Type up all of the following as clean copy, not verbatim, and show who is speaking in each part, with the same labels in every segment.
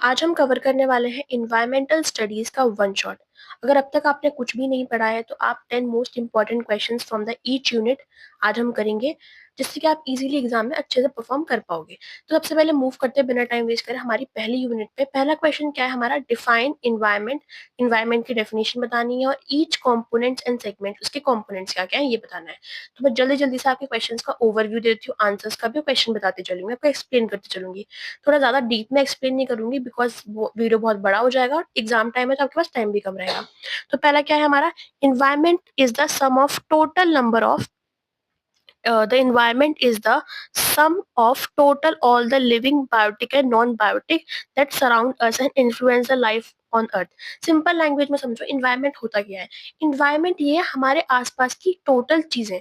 Speaker 1: आज हम कवर करने वाले हैं इन्वायरमेंटल स्टडीज का वन शॉट। अगर अब तक आपने कुछ भी नहीं पढ़ा है तो आप 10 most important questions from the each unit आज हम करेंगे, जिससे कि आप इजीली एग्जाम में अच्छे से परफॉर्म कर पाओगे। तो सबसे पहले मूव करते हैं बिना टाइम वेस्ट करे हमारी पहली यूनिट पे। पहला क्वेश्चन क्या है हमारा, डिफाइन इन्वायरमेंट। इन्वायरमेंट की डेफिनेशन बतानी है और ईच कॉम्पोनेंट्स एंड सेगमेंट, उसके कॉम्पोनेंट्स क्या क्या है ये बताना है। तो मैं जल्दी जल्दी से आपके क्वेश्चन का ओवरव्यू देती हूँ, आंसर्स का भी क्वेश्चन बताते चलूंगी, आपको एक्सप्लेन करते चलूंगी। थोड़ा ज्यादा डीप में एक्सप्लेन नहीं करूंगी बिकॉज वो वीडियो बहुत बड़ा हो जाएगा और एग्जाम टाइम है तो आपके पास टाइम भी कम रहेगा। तो पहला क्या है हमारा, environment is the sum of total number of the environment is the sum of total all the living biotic and non-biotic that surround us and influence the life on earth। Simple language में समझो environment होता क्या है। Environment ये हमारे आसपास की total चीजें,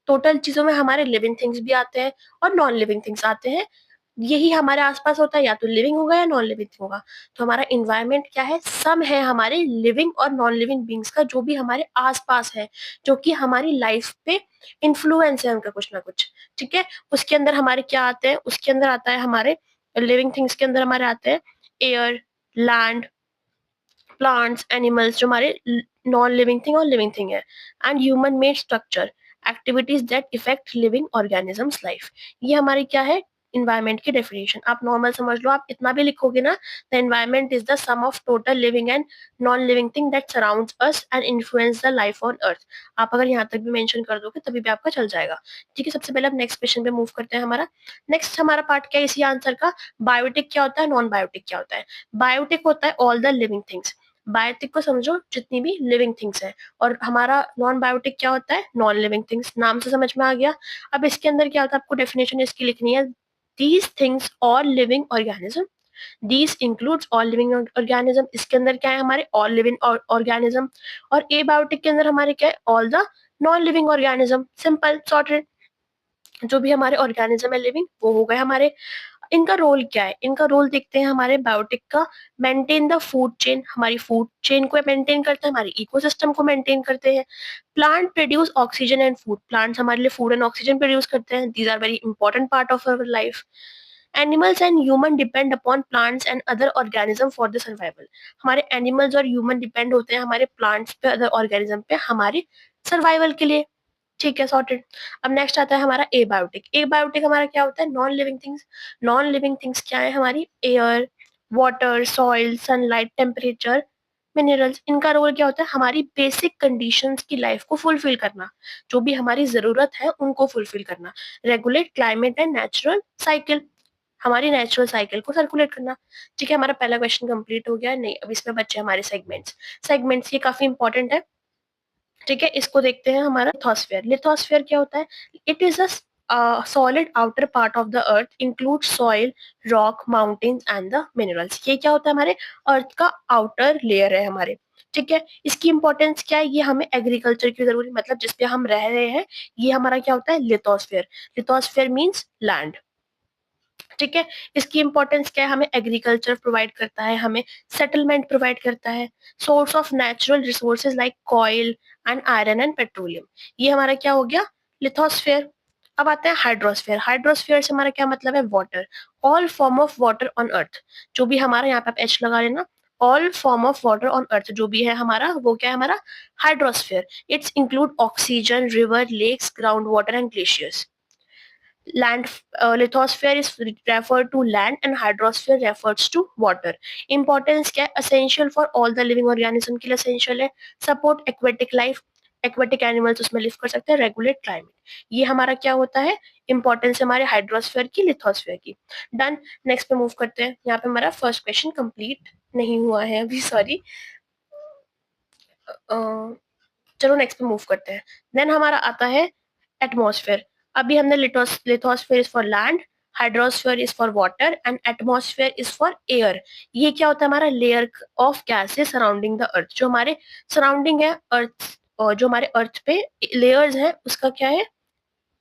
Speaker 1: टोटल चीजों में हमारे लिविंग थिंग्स भी आते हैं और नॉन लिविंग थिंग्स आते हैं। यही हमारे आसपास होता है, या तो लिविंग होगा या नॉन लिविंग होगा। तो हमारा इन्वायरमेंट क्या है, सम है हमारे लिविंग और नॉन लिविंग बींग्स का, जो भी हमारे आसपास है, जो कि हमारी लाइफ पे इन्फ्लुएंस है उनका कुछ ना कुछ। ठीक है, उसके अंदर हमारे क्या आते हैं, उसके अंदर आता है हमारे लिविंग थिंग्स के अंदर हमारे आते हैं एयर, लैंड, प्लांट्स, एनिमल्स जो हमारे नॉन लिविंग थिंग और लिविंग थिंग है, and human made structure, activities that effect living organisms life. ये हमारी क्या है, इन्वायरमेंट की डेफिनेशन। आप नॉर्मल समझ लो, आप इतना भी लिखोगे ना, the environment is the sum of total living and non living thing that surrounds us and influence the life on earth. आप अगर यहाँ तक भी मेंशन कर दोगे तभी भी आपका चल जाएगा। ठीक है, सबसे पहले आप नेक्स्ट क्वेश्चन पे मूव करते हैं। हमारा नेक्स्ट हमारा पार्ट क्या है इसी आंसर का, बायोटिक क्या होता है, नॉन बायोटिक क्या होता है। बायोटिक होता है all the living things. Biotic को समझो जितनी भी लिविंग थिंग्स है, और हमारा नॉन बायोटिक क्या होता है, नॉन लिविंग थिंग्स। नाम से समझ में आ गया। अब इसके अंदर क्या होता है, आपको डेफिनेशन इसकी लिखनी है। These things all living organism, these includes all living organism. इसके अंदर क्या है हमारे, ऑल लिविंग ऑर्गेनिज्म। और ए बायोटिक के अंदर हमारे क्या है, all the non living organism. Simple sorted, जो भी हमारे ऑर्गेनिज्म है लिविंग वो हो गए हमारे। इनका रोल क्या है, इनका रोल देखते हैं हमारे बायोटिक का। मेंटेन द फूड चेन, हमारी फूड चेन को मेंटेन करते हैं, हमारे इकोसिस्टम को मेंटेन करते हैं। Plant produce oxygen and food, plants हमारे लिए फूड एंड ऑक्सीजन प्रोड्यूस करते हैं। These are very important part of our life. Animals and human depend upon plants and other organism for the survival. हमारे animals और human depend होते हैं हमारे plants पे, अदर ऑर्गेनिज्म पे, हमारे सर्वाइवल के लिए। ठीक है, सॉर्टेड। अब नेक्स्ट आता है हमारा एबायोटिक। एबायोटिक हमारा क्या होता है, non living things. Non living things क्या है हमारी, air, water, soil, sunlight, temperature, minerals. इनका रोल क्या होता है, हमारी बेसिक कंडीशंस की लाइफ को फुलफिल करना, जो भी हमारी जरूरत है उनको फुलफिल करना। Regulate climate and natural cycle, हमारी नेचुरल साइकिल को सर्कुलेट करना। ठीक है, हमारा पहला क्वेश्चन कंप्लीट हो गया। नहीं, अब इसमें बच्चे हमारे सेगमेंट्स। सेगमेंट्स ये काफी इंपॉर्टेंट है। ठीक है, इसको देखते हैं हमारा लिथोस्फेयर। लिथोस्फेयर क्या होता है, it is a solid outer part of the earth, include soil, rock, mountains and the minerals. ये क्या होता है, हमारे अर्थ का आउटर लेयर है हमारे। ठीक है, इसकी इंपॉर्टेंस क्या है, ये हमें एग्रीकल्चर की जरूरी, मतलब जिसपे हम रह रहे हैं, ये हमारा क्या होता है, लिथोस्फेयर। Lithosphere means land. ठीक है, इसकी इंपॉर्टेंस क्या है, हमें एग्रीकल्चर प्रोवाइड करता है, हमें सेटलमेंट प्रोवाइड करता है, source of natural resources like coil and iron and petroleum. ये हमारा क्या हो गया, लिथोस्फेयर। अब आते हैं हाइड्रोस्फेयर। हाइड्रोस्फेयर से हमारा क्या मतलब है, water, all form of water on earth. जो भी हमारा, यहाँ पे आप एच लगा लेना, all form of water on earth जो भी है हमारा, वो क्या है हमारा, hydrosphere. It's include oxygen, river, lakes, ground water and glaciers. Land, lithosphere is referred to land and hydrosphere refers to water. Importance क्या है, essential for all the living organism के लिए essential है। Support aquatic life, aquatic animals उसमें live कर सकते हैं। Regulate climate, ये हमारा क्या होता है, इंपॉर्टेंस हमारे हाइड्रोस्फेयर की, लिथोस्फेयर की। डन, नेक्स्ट पे मूव करते हैं। यहाँ पे हमारा फर्स्ट क्वेश्चन कंप्लीट नहीं हुआ है अभी, सॉरी। चलो नेक्स्ट पे मूव करते हैं। देन हमारा आता है एटमॉस्फेयर। अभी हमने lithosphere is for land, hydrosphere is for water and atmosphere is for air. ये क्या होता है, हमारा layer of gases surrounding the earth, जो हमारे सराउंडिंग है अर्थ, और जो हमारे अर्थ पे लेयर्स हैं उसका क्या है,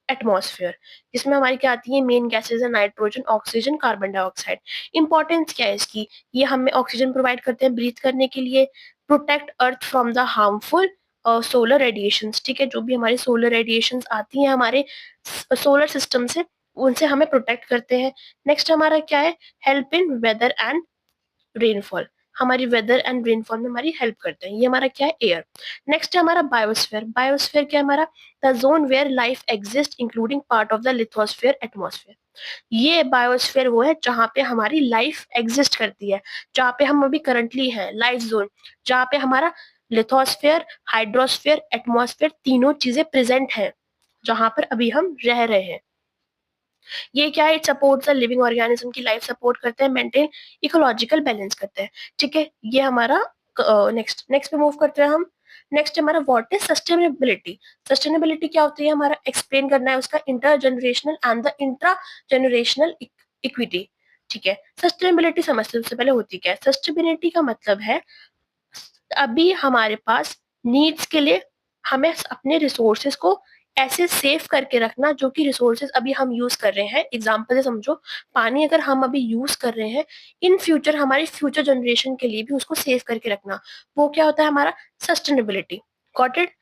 Speaker 1: एटमॉस्फेयर। जिसमें हमारी क्या आती है, मेन गैसेज है nitrogen, oxygen, carbon dioxide. Importance क्या है इसकी, ये हमें ऑक्सीजन प्रोवाइड करते हैं ब्रीथ करने के लिए। Protect earth from the harmful solar radiations. ठीक है, जो भी हमारी सोलर रेडिएशंस आती हैं हमारे सोलर सिस्टम से, उनसे हमें प्रोटेक्ट करते हैं। नेक्स्ट हमारा क्या है, help in weather and rainfall, हमारी वेदर एंड रेनफॉल में हमारी हेल्प करते हैं। ये हमारा क्या है? एयर। नेक्स्ट है हमारा बायोस्फीयर। बायोस्फीयर क्या है हमारा? The zone where life exist including part of the lithosphere atmosphere. ये बायोस्फीयर वो है जहाँ पे हमारी लाइफ एग्जिस्ट करती है, जहाँ पे हम अभी करंटली हैं, लाइफ जोन, जहाँ पे हमारा लिथोस्फीयर, हाइड्रोस्फीयर, एटमॉस्फेयर तीनों चीजें प्रेजेंट हैं, जहाँ पर अभी हम रह रहे हैं। ये क्या है? It supports the living organism की लाइफ सपोर्ट करते हैं, मेंटेन इकोलॉजिकल बैलेंस करते हैं। ठीक है, ये हमारा नेक्स्ट नेक्स्ट पे मूव करते हैं हम। नेक्स्ट हमारा व्हाट इज सस्टेनेबिलिटी। सस्टेनेबिलिटी क्या होती है? हमारा एक्सप्लेन करना है उसका inter generational and the intra generational equity. ठीक है, सस्टेनेबिलिटी समझते हैं। सबसे पहले होती क्या है? सस्टेनेबिलिटी का मतलब है अभी हमारे पास नीड्स के लिए हमें अपने रिसोर्सेज को ऐसे सेव करके रखना, जो कि रिसोर्सेज अभी हम यूज कर रहे हैं। एग्जांपल से समझो, पानी अगर हम अभी यूज कर रहे हैं, इन फ्यूचर हमारी फ्यूचर जनरेशन के लिए भी उसको सेव करके रखना, वो क्या होता है? हमारा sustainability. Got it?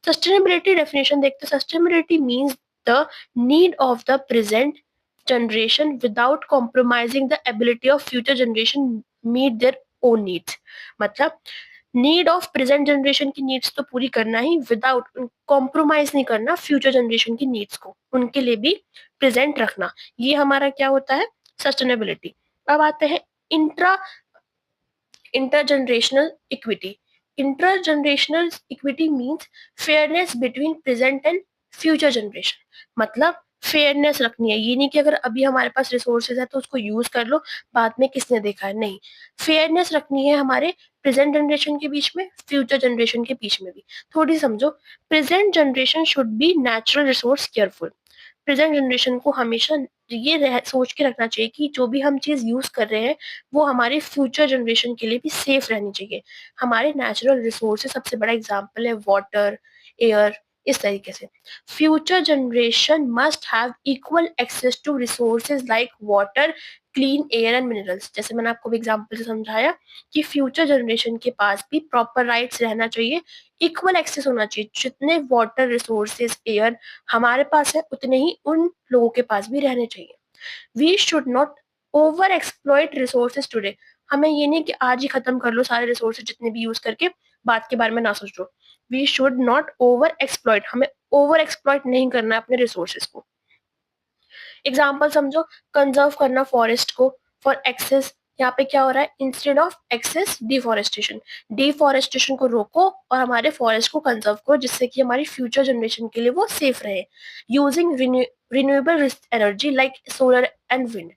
Speaker 1: Sustainability definition देखते हैं। Sustainability means the need of the present generation without compromising the ability of future generation meet their own needs। मतलब नीड ऑफ प्रेजेंट जनरेशन की नीड्स तो पूरी करना ही, विदाउट कॉम्प्रोमाइज नहीं करना future generation की नीड्स को, उनके लिए भी प्रेजेंट रखना। ये हमारा क्या होता है? सस्टेनेबिलिटी। अब आते हैं intra intergenerational equity। Intergenerational equity means fairness between present and future generation। मतलब फेयरनेस रखनी है, ये नहीं कि अगर अभी हमारे पास रिसोर्सेज है तो उसको यूज कर लो, बाद में किसने देखा है, नहीं। फेयरनेस रखनी है हमारे प्रेजेंट जनरेशन के बीच में, फ्यूचर जनरेशन के बीच में भी। थोड़ी समझो, present generation should be natural resource careful. Present generation को हमेशा ये सोच के रखना चाहिए कि जो भी हम चीज यूज कर रहे हैं वो हमारे फ्यूचर जनरेशन के लिए भी सेफ रहनी चाहिए। हमारे नेचुरल रिसोर्सेज, सबसे बड़ा एग्जांपल है वाटर, एयर, इस तरीके से। Future generation must have equal access to resources like water, clean air and minerals. जैसे मैंने आपको एग्जांपल से समझाया कि फ्यूचर जनरेशन के पास भी प्रॉपर राइट्स रहना चाहिए, इक्वल एक्सेस होना चाहिए। जितने वाटर रिसोर्सेज, एयर हमारे पास है, उतने ही उन लोगों के पास भी रहने चाहिए। We should not over exploit resources today. हमें ये नहीं कि आज ही खत्म कर लो सारे रिसोर्सेज जितने भी यूज करके, बात के बारे में ना सोचो। We should not over exploit, हमें ओवर एक्सप्लॉइट नहीं करना है अपने रिसोर्सेज को। एग्जाम्पल समझो, कंजर्व करना फॉरेस्ट को फॉर एक्सेस। यहाँ पे क्या हो रहा है? Instead of excess deforestation, deforestation को रोको और हमारे फॉरेस्ट को कंजर्व करो, जिससे कि हमारी फ्यूचर जनरेशन के लिए वो सेफ रहे। Using renewable energy like solar and wind.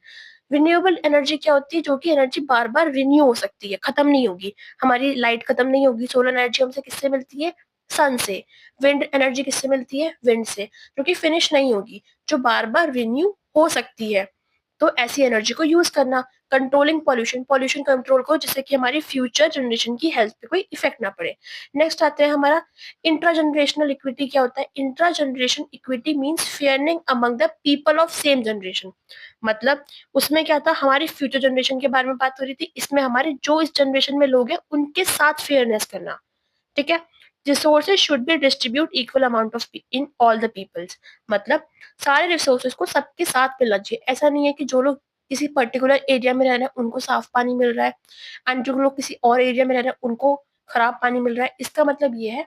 Speaker 1: Renewable energy क्या होती है? जो कि एनर्जी बार बार रिन्यू हो सकती है, खत्म नहीं होगी। हमारी लाइट खत्म नहीं होगी। सोलर एनर्जी हमसे किससे मिलती है? सन से। विंड एनर्जी किससे मिलती है? विंड से, जो कि फिनिश नहीं होगी, जो बार बार रिन्यू हो सकती है। तो ऐसी एनर्जी को यूज करना। कंट्रोलिंग पॉल्यूशन, पॉल्यूशन कंट्रोल को, जिससे कि हमारी फ्यूचर जनरेशन की हेल्थ पे कोई इफेक्ट ना पड़े। नेक्स्ट आते हैं हमारा इंट्रा जनरेशनल इक्विटी। क्या होता है? Intra generation equity means fairness among the people of same generation. मतलब उसमें क्या था? हमारी फ्यूचर जनरेशन के बारे में बात हो रही थी, इसमें हमारे जो इस जनरेशन में लोग हैं उनके साथ फेयरनेस करना। ठीक है, resources should be distribute equal amount of in all the peoples. मतलब सारे रिसोर्सेज को सबके साथ मिलना चाहिए। ऐसा नहीं है कि जो लोग किसी पर्टिकुलर एरिया में रह रहे हैं उनको साफ पानी मिल रहा है, एंड जो लोग किसी और एरिया में रह रहे हैं उनको खराब पानी मिल रहा है। इसका मतलब ये है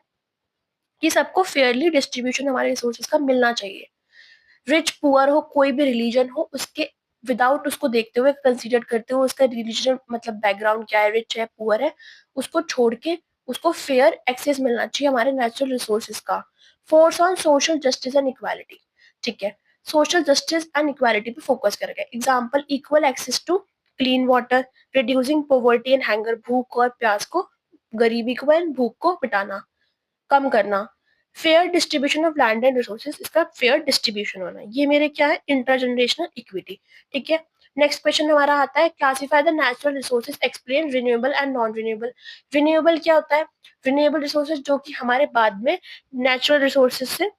Speaker 1: कि सबको फेयरली डिस्ट्रीब्यूशन हमारे रिसोर्सेज का मिलना चाहिए। रिच पुअर हो, कोई भी रिलीजन हो, उसके विदाउट उसको देखते हुए, कंसीडर करते हुए उसका रिलीजन मतलब बैकग्राउंड क्या है, रिच है, पुअर है, उसको छोड़ के उसको फेयर एक्सेस मिलना चाहिए हमारे नेचुरल रिसोर्सेज का। Force on social justice and equality. ठीक है, सोशल जस्टिस एंड इक्वालिटी पे फोकस करेंगे। Example, equal access to clean water, reducing poverty and hunger, भूख और प्यास को, गरीबी को एंड भूख को मिटाना, कम करना। Fair distribution of land and resources, इसका फेयर डिस्ट्रीब्यूशन होना, ये मेरे क्या है? Intergenerational equity. ठीक है, नेक्स्ट क्वेश्चन हमारा आता है, classify the natural resources, explain renewable and non renewable. Renewable क्या होता है? रिन्यूएबल रिसोर्सेज जो कि हमारे बाद में नेचुरल रिसोर्सेज से,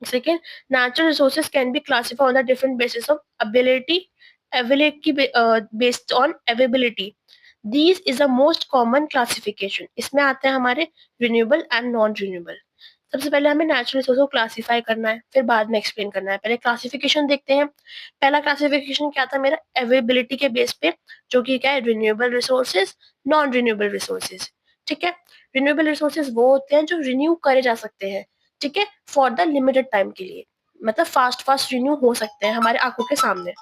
Speaker 1: second, natural resources can be classified on the different basis of ability based on availability। These is the most common classification। इसमें आते हैं हमारे renewable and non renewable। सबसे पहले हमें नेचुरल रिसोर्स को क्लासिफाई करना है, फिर बाद में एक्सप्लेन करना है। पहले क्लासिफिकेशन देखते हैं। पहला क्लासिफिकेशन क्या था मेरा, अवेलेबिलिटी के बेस पे, जो कि क्या है, renewable resources, non renewable resources. ठीक है, रिन्यूएबल रिसोर्सेज वो होते हैं जो रिन्यू करे जा सकते हैं, ठीक है, फॉर द लिमिटेड टाइम के लिए, मतलब फास्ट फास्ट रिन्यू हो सकते हैं हमारे आंखों के सामने।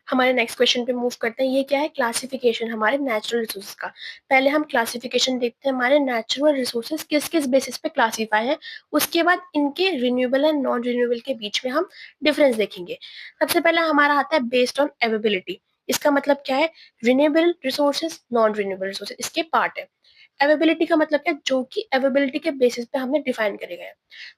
Speaker 1: हमारे नेक्स्ट क्वेश्चन पे मूव करते हैं। ये क्या है, क्लासिफिकेशन हमारे नेचुरल रिसोर्सेज का। पहले हम क्लासिफिकेशन देखते हैं, हमारे नेचुरल रिसोर्सेज किस किस बेसिस पे क्लासीफाई है, उसके बाद इनके रिन्यूएबल एंड नॉन रिन्यूएबल के बीच में हम डिफरेंस देखेंगे। सबसे पहला हमारा आता है बेस्ड ऑन अवेलेबिलिटी। इसका मतलब क्या है, renewable resources, non renewable resources इसके पार्ट है। अवेलेबिलिटी का मतलब क्या, जो कि अवेलेबिलिटी के बेसिस पे हमने डिफाइन करे गए।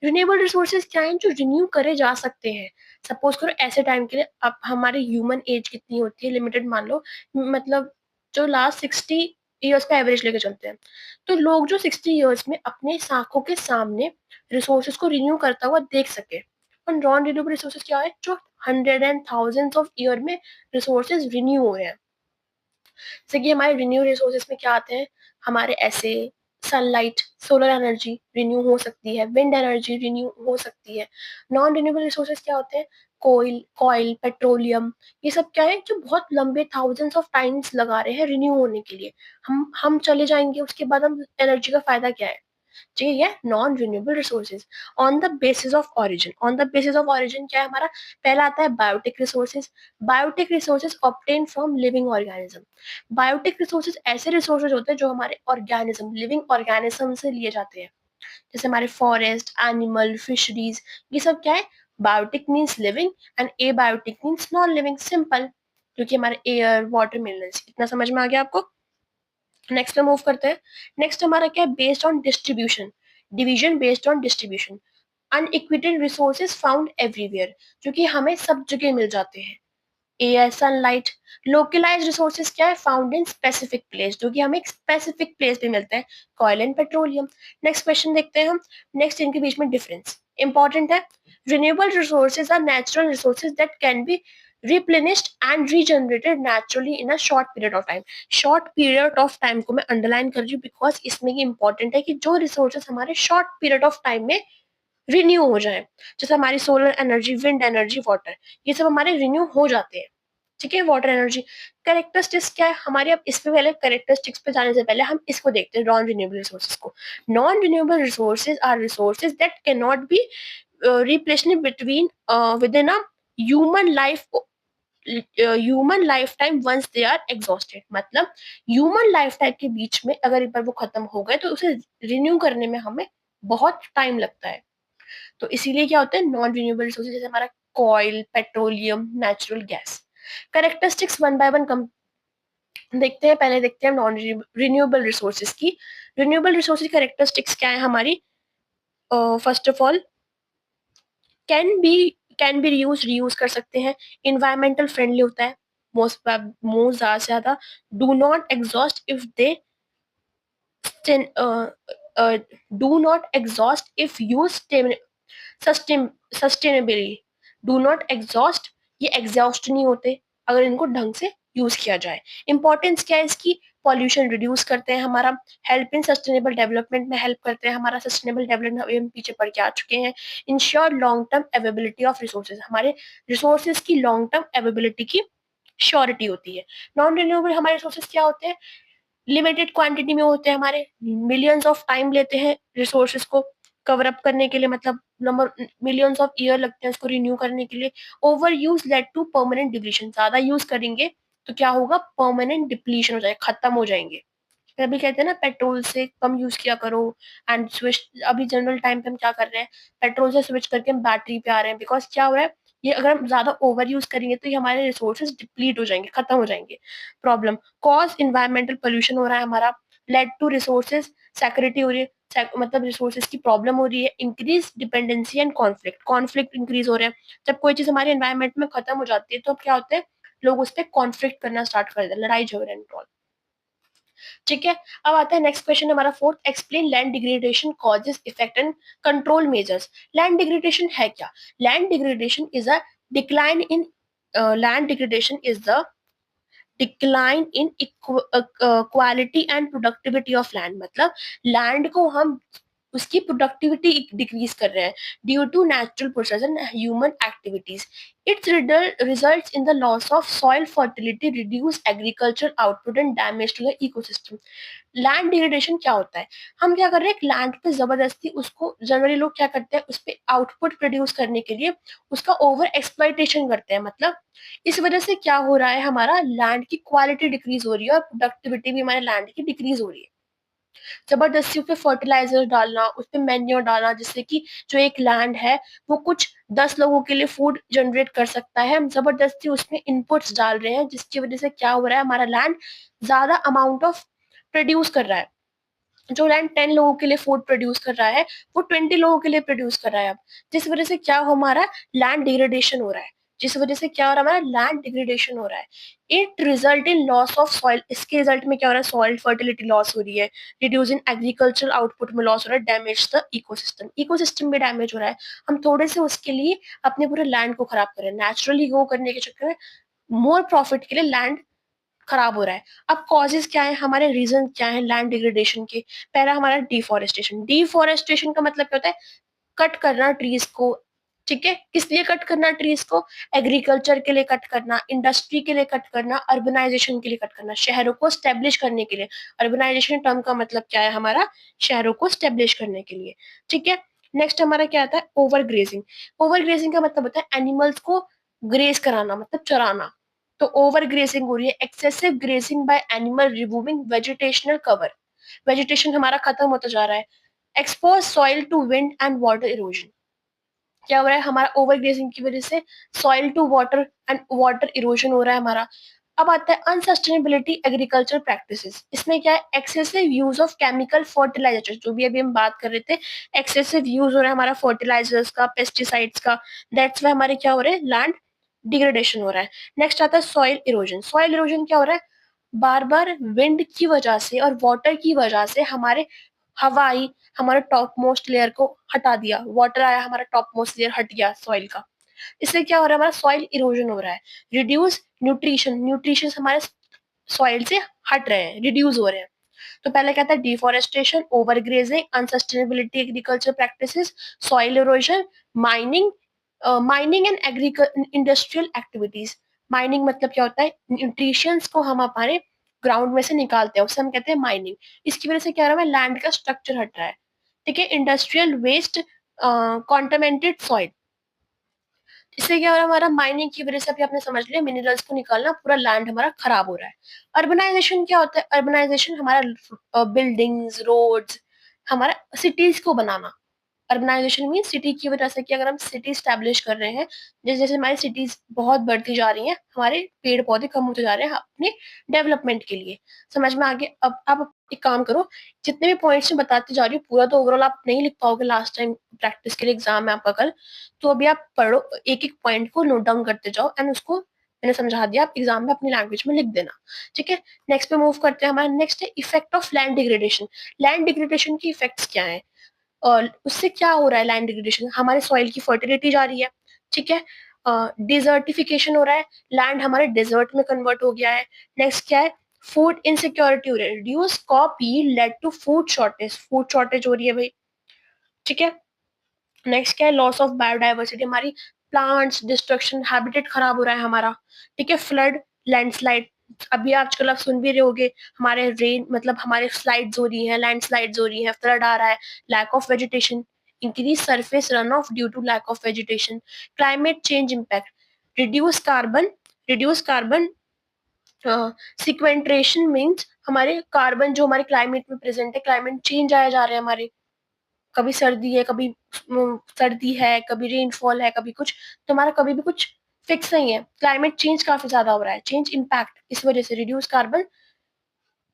Speaker 1: रिन्यूएबल रिसोर्सेज क्या है, जो रिन्यू करे जा सकते हैं। सपोज करो ऐसे टाइम के लिए, अब हमारे ह्यूमन एज कितनी होती है, लिमिटेड मान लो, मतलब जो लास्ट 60 ईयर्स का एवरेज लेके चलते हैं, तो लोग जो 60 ईयर्स में अपने आंखों के सामने रिसोर्सेज को रिन्यू करता हुआ देख सके। और नॉन रिन्यूएबल रिसोर्सेज क्या है, जो hundred and thousands of year में रिसोर्सेज रिन्यू हो रहे हैं। जैसे कि हमारे रिन्यू रिसोर्सेज में क्या आते हैं, हमारे ऐसे सनलाइट, सोलर एनर्जी रिन्यू हो सकती है, विंड एनर्जी रिन्यू हो सकती है। नॉन रिन्यूएबल रिसोर्सेज क्या होते हैं, कोयल, पेट्रोलियम, ये सब क्या है, जो बहुत लंबे थाउजेंड्स ऑफ टाइम्स लगा रहे हैं रिन्यू होने के लिए। हम चले जाएंगे, उसके बाद हम एनर्जी का फायदा क्या है। जी, ये non renewable resources. On the basis of origin, on the basis of origin क्या है हमारा, पहला आता है biotic resources. Biotic resources obtain from living organism. Biotic resources ऐसे रिसोर्सेज होते हैं जो हमारे ऑर्गेनिज्म, लिविंग ऑर्गेनिज्म से लिए जाते हैं, जैसे हमारे फॉरेस्ट, एनिमल, फिशरीज, ये सब क्या है, biotic means living and abiotic means non living, simple, क्योंकि हमारे एयर, वाटर, मिनरल्स, इतना समझ में आ गया आपको। नेक्स्ट पे मूव करते हैं। नेक्स्ट हमारा क्या है, based on distribution, division based on distribution. Inequitable resources found everywhere, जो कि हमें सब जगह मिल जाते हैं। Air, sunlight. लोकलाइज रिसोर्सेज क्या है, फाउंड इन स्पेसिफिक प्लेस, जो कि हमें एक स्पेसिफिक प्लेस पे मिलते हैं, coal and petroleum. Next question देखते हैं हम। नेक्स्ट इनके बीच में डिफरेंस इंपॉर्टेंट है। Renewable resources are natural resources that can be replenished and regenerated naturally in a short period of time। Short period of time को मैं अंडरलाइन कर रही हूँ, बिकॉज इसमें ये इंपॉर्टेंट है कि जो रिसोर्सेज हमारे शॉर्ट पीरियड ऑफ टाइम में रिन्यू हो जाए, जैसे हमारी solar energy, wind energy, water, ये सब हमारे रिन्यू हो जाते हैं। ठीक है, वाटर एनर्जी। कैरेक्टरिस्टिक्स क्या है हमारे, अब इस पे पहले कैरेक्टरिस्टिक्स पे जाने से पहले हम इसको देखते हैं, नॉन रिन्यूएबल रिसोर्सेज को। Non renewable resources are resources that can not be replaced between within a human life, human life time once they are exhausted. मतलब ह्यूमन लाइफ टाइम के बीच में अगर एक बार वो खत्म हो गए तो उसे रिन्यू करने में हमें बहुत टाइम लगता है। तो इसीलिए क्या होता है, नॉन रिन्यूएबल रिसोर्सेज, जैसे हमारा coil, petroleum, natural gas. Characteristics one by one देखते हैं। पहले देखते हैं नॉन रिन्यूएबल रिसोर्सेज की। रिन्यूएबल रिसोर्सेज कैरेक्टरिस्टिक्स क्या है हमारी, first of all, can be can be reuse कर सकते हैं, इन्वायरमेंटल फ्रेंडली होता है, मोस्ट मोस्ट ज्यादा से ज्यादा, do not exhaust if they do not exhaust if use sustainably, do not exhaust, ये एग्जॉस्ट नहीं होते अगर इनको ढंग से यूज किया जाए। इंपॉर्टेंस क्या है इसकी, पॉल्यूशन रिड्यूस करते हैं हमारा, हेल्प इन सस्टेनेबल डेवलपमेंट में हेल्प करते हैं, हमारा सस्टेनेबल डेवलपमेंट हम पीछे पड़ के आ चुके हैं। Ensure long term availability of resources, हमारे रिसोर्सेज की लॉन्ग टर्म अवेलेबिलिटी की श्योरिटी होती है। नॉन रिन्यूएबल हमारे रिसोर्सेज क्या होते हैं, लिमिटेड क्वांटिटी में होते हैं हमारे, मिलियंस ऑफ टाइम लेते हैं रिसोर्सेज को कवर अप करने के लिए, मतलब नंबर मिलियंस ऑफ ईयर लगते हैं उसको रिन्यू करने के लिए। Over use led to permanent depletion, ज्यादा यूज करेंगे तो क्या होगा, परमानेंट डिप्लीशन हो जाएगा, खत्म हो जाएंगे। अभी कहते हैं ना, पेट्रोल से कम यूज किया करो एंड स्विच। अभी जनरल टाइम पे हम क्या कर रहे हैं, पेट्रोल से स्विच करके हम बैटरी पे आ रहे हैं, बिकॉज क्या हो रहा है, ये अगर हम ज्यादा ओवर यूज करेंगे तो ये हमारे रिसोर्सेज डिप्लीट हो जाएंगे, खत्म हो जाएंगे। प्रॉब्लम, कॉज इन्वायरमेंटल पोल्यूशन हो रहा है हमारा, लेड टू रिसोर्सेज सिक्योरिटी हो रही है, मतलब रिसोर्सेज की प्रॉब्लम हो रही है, increase dependency and conflict, conflict increase हो रहा है। जब कोई चीज हमारे एनवायरमेंट में खत्म हो जाती है तो अब क्या होता है, लोग उस पर कॉन्फ्लिक्ट करना स्टार्ट कर देते हैं, लड़ाई झगड़े एंड ऑल। ठीक है, अब आता है नेक्स्ट क्वेश्चन हमारा fourth, explain land degradation causes, effect and control measures. Land degradation है क्या, land degradation is a decline in land degradation is the decline in quality and productivity of land, मतलब land को हम उसकी productivity decrease कर रहे हैं due to natural process and human activities. Its results in the loss of soil fertility, reduce agriculture output and damage to the ecosystem. Land degradation क्या होता है? हम क्या कर रहे हैं, लैंड पे जबरदस्ती उसको, जनरली लोग क्या करते हैं, उस पे आउटपुट प्रोड्यूस करने के लिए उसका ओवर एक्सप्लॉइटेशन करते हैं. मतलब इस वजह से क्या हो रहा है, हमारा लैंड की क्वालिटी डिक्रीज हो रही है और प्रोडक्टिविटी भी हमारे लैंड की डिक्रीज हो रही है. जबरदस्ती उस पे फर्टिलाइजर डालना, उस पे मैन्योर डालना, जिससे कि जो एक लैंड है वो कुछ 10 लोगों के लिए फूड जनरेट कर सकता है, हम जबरदस्ती उसमें इनपुट्स डाल रहे हैं, जिसकी वजह से क्या हो रहा है, हमारा लैंड ज्यादा अमाउंट ऑफ प्रोड्यूस कर रहा है. जो लैंड 10 लोगों के लिए फूड प्रोड्यूस कर रहा है वो 20 लोगों के लिए प्रोड्यूस कर रहा है अब. जिस वजह से क्या हो, हमारा लैंड डिग्रेडेशन हो रहा है. जिस वजह से क्या हो रहा है, हमारा लैंड डिग्रेडेशन हो रहा है. It result in loss of soil. इसके रिजल्ट में क्या हो रहा है, सॉइल फर्टिलिटी लॉस हो रही है, रिड्यूस इन एग्रीकल्चरल आउटपुट में लॉस हो रहा है, डैमेज द इकोसिस्टम. इकोसिस्टम भी डैमेज हो रहा है. हम थोड़े से उसके लिए अपने पूरे लैंड को खराब कर रहे हैं, नेचुरली ग्रो करने के चक्कर में मोर प्रॉफिट के लिए लैंड खराब हो रहा है. अब कॉजेज क्या है, हमारे रीजन क्या है लैंड डिग्रेडेशन के? पहला हमारा डिफॉरेस्टेशन. डिफॉरेस्टेशन का मतलब क्या होता है, कट करना ट्रीज को. ठीक है, किस लिए कट करना ट्रीज को? एग्रीकल्चर के लिए कट करना, इंडस्ट्री के लिए कट करना, अर्बनाइजेशन के लिए कट करना, शहरों को स्टेब्लिश करने के लिए. अर्बनाइजेशन टर्म का मतलब क्या है, हमारा शहरों को स्टेब्लिश करने के लिए. ठीक है. नेक्स्ट हमारा क्या आता है, ओवर ग्रेजिंग. ओवर ग्रेजिंग का मतलब होता है एनिमल्स को ग्रेज कराना, मतलब चराना. तो ओवर ग्रेजिंग हो रही है, excessive grazing by animal removing vegetational cover. Vegetation हमारा खत्म होता जा रहा है. Expose soil to wind and water erosion. क्या हो रहा है, हमारा ओवर ग्रेजिंग की वजह से soil to water and water erosion हो रहा है हमारा. अब आता है अनसस्टेनेबिलिटी एग्रीकल्चर प्रैक्टिसेस. इसमें क्या है, excessive use of chemical fertilisers, जो भी अभी हम बात कर रहे थे, एक्सेसिव यूज हो रहा है हमारा फर्टिलाइजर्स का, पेस्टिसाइड्स का. दैट्स वाई हमारे क्या हो रहे हैं, लैंड डिग्रेडेशन हो रहा है. नेक्स्ट आता है सॉइल इरोजन. सॉइल इरोजन क्या हो रहा है, बार बार विंड की वजह से और वाटर की वजह से हमारे हवाई, हमारे टॉप मोस्ट लेयर को हटा दिया, वाटर आया, हमारा टॉप मोस्ट लेयर हट गया सॉइल का. इससे क्या हो रहा है, हमारा सॉइल इरोजन हो रहा है. Reduce nutrition. न्यूट्रिशन हमारे सॉइल से हट रहे हैं, रिड्यूस हो रहे हैं. तो पहले क्या था, deforestation, over grazing, unsustainability agriculture practices, soil erosion, mining. Mining and agriculture industrial activities. Mining मतलब क्या होता है, न्यूट्रिशंस को हम हमारे ग्राउंड में से निकालते हैं, उससे हम कहते हैं माइनिंग. इसकी वजह से क्या हो रहा है, लैंड का स्ट्रक्चर हट रहा है. ठीक है. Industrial waste, contaminated soil. इससे क्या हो रहा है, हमारा माइनिंग की वजह से अभी आपने समझ लिया, मिनरल्स को निकालना, पूरा लैंड हमारा खराब हो रहा है. अर्बनाइजेशन क्या होता है, अर्बनाइजेशन हमारा बिल्डिंग्स, रोड्स, हमारा सिटीज को बनाना. अर्बनाइजेशन मीन सिटी की वजह से, कि अगर हम सिटी स्टैब्लिश कर रहे हैं, जैसे जैसे हमारी सिटीज बहुत बढ़ती जा रही हैं, हमारे पेड़ पौधे कम होते जा रहे हैं अपने डेवलपमेंट के लिए. समझ में आ गया? अब आप एक काम करो, जितने भी पॉइंट्स मैं बताती जा रही हूँ, पूरा तो ओवरऑल आप नहीं लिख पाओगे, लास्ट टाइम प्रैक्टिस के लिए एग्जाम है आपका कल. तो अभी आप पढ़ो, एक एक पॉइंट को नोट डाउन करते जाओ, एंड उसको मैंने समझा दिया, आप एग्जाम में अपनी लैंग्वेज में लिख देना. ठीक है. नेक्स्ट पे मूव करते हैं. हमारा नेक्स्ट है effect of land degradation. Land degradation की इफेक्ट्स क्या है, और उससे क्या हो रहा है, लैंड डिग्रेडेशन, हमारे सॉइल की फर्टिलिटी जा रही है. ठीक है. डिजर्टिफिकेशन हो रहा है, लैंड हमारे डेजर्ट में कन्वर्ट हो गया है. नेक्स्ट क्या है, फूड इनसिक्योरिटी हो रही है, reduce crop yield led to food shortage. Food shortage हो रही है भाई. ठीक है. नेक्स्ट क्या है, लॉस ऑफ बायोडाइवर्सिटी. हमारी प्लांट्स डिस्ट्रक्शन, हैबिटेट खराब हो रहा है हमारा. ठीक है. Flood, landslide. अभी आजकल आप सुन भी रहे होगे, हमारे रेन मतलब हमारे स्लाइड्स हो रही हैं, लैंडस्लाइड्स हो रही हैं, फ्लड आ रहा है, lack of vegetation, increase surface run off due to lack of vegetation. Climate change impact, reduce carbon. Reduce carbon sequestration means हमारे कार्बन जो हमारे क्लाइमेट में प्रेजेंट है, क्लाइमेट चेंज आया जा रहे हैं हमारे. कभी सर्दी है, कभी सर्दी है, कभी रेनफॉल है, कभी कुछ. तो हमारा कभी भी कुछ फिक्स नहीं है, क्लाइमेट चेंज काफी ज्यादा हो रहा है, चेंज इम्पैक्ट, इस वजह से रिड्यूस कार्बन.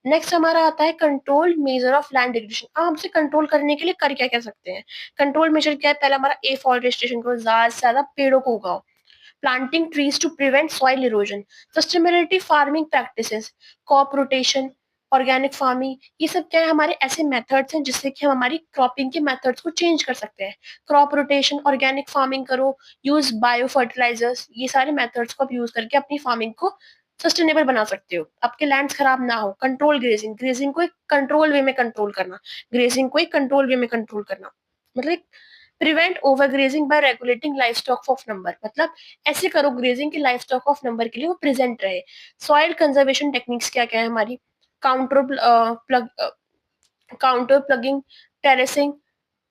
Speaker 1: नेक्स्ट हमारा आता है control measure of land degradation. अब हमसे कंट्रोल करने के लिए कर क्या क्या सकते हैं, कंट्रोल मेजर क्या है, पहला हमारा एफॉरेस्टेशन करो, ज्यादा से ज्यादा पेड़ों को उगाओ. planting trees to prevent soil erosion, sustainability farming practices, crop rotation, organic farming. ये सब क्या है, हमारे ऐसे मेथड्स हैं जिससे कि हम हमारी क्रॉपिंग के मेथड्स को चेंज कर सकते हैं. क्रॉप रोटेशन, ऑर्गेनिक फार्मिंग करो, यूज बायो फर्टिलाइजर्स. ये सारे मेथड्स को आप यूज करके अपनी फार्मिंग को सस्टेनेबल बना सकते हो, आपके लैंड्स खराब ना हो। कंट्रोल ग्रेजिंग, ग्रेजिंग को एक कंट्रोल वे में कंट्रोल करना, ग्रेजिंग को एक कंट्रोल वे में कंट्रोल करना, मतलब prevent over grazing bye regulating life stock of number, मतलब ऐसे करो ग्रेजिंग की लाइफ स्टॉक ऑफ नंबर के लिए वो प्रेजेंट रहे। सॉइल कंजर्वेशन टेक्निक्स क्या क्या है हमारी, counter plug counter plugging, terracing,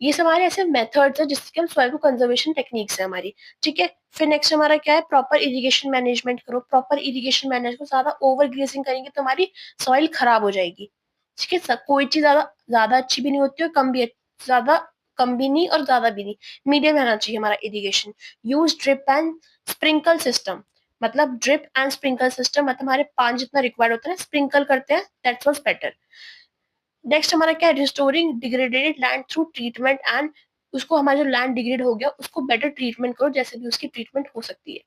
Speaker 1: ये सब हमारे ऐसे मेथड्स है जिसके हम सॉइल को कंजर्वेशन टेक्निक्स है हमारी। ठीक है, फिर नेक्स्ट हमारा क्या है, प्रॉपर इरिगेशन मैनेजमेंट करो। प्रॉपर इरिगेशन मैनेज को, ज्यादा ओवर ग्रेसिंग करेंगे तो हमारी सॉइल खराब हो जाएगी। ठीक है, कोई चीज ज्यादा ज्यादा अच्छी भी नहीं होती और कम भी, ज्यादा कम भी नहीं और ज्यादा भी नहीं, मीडियम रहना चाहिए हमारा irrigation. Use drip and sprinkle system, मतलब ड्रिप एंड स्प्रिंकल सिस्टम, मतलब हमारे पानी जितना रिक्वायर्ड होता है स्प्रिंकल करते हैं, दैट्स वाज बेटर। नेक्स्ट हमारा क्या है, restoring degraded land through treatment and, उसको हमारा जो लैंड डिग्रेड हो गया उसको बेटर ट्रीटमेंट करो, जैसे भी उसकी ट्रीटमेंट हो सकती है।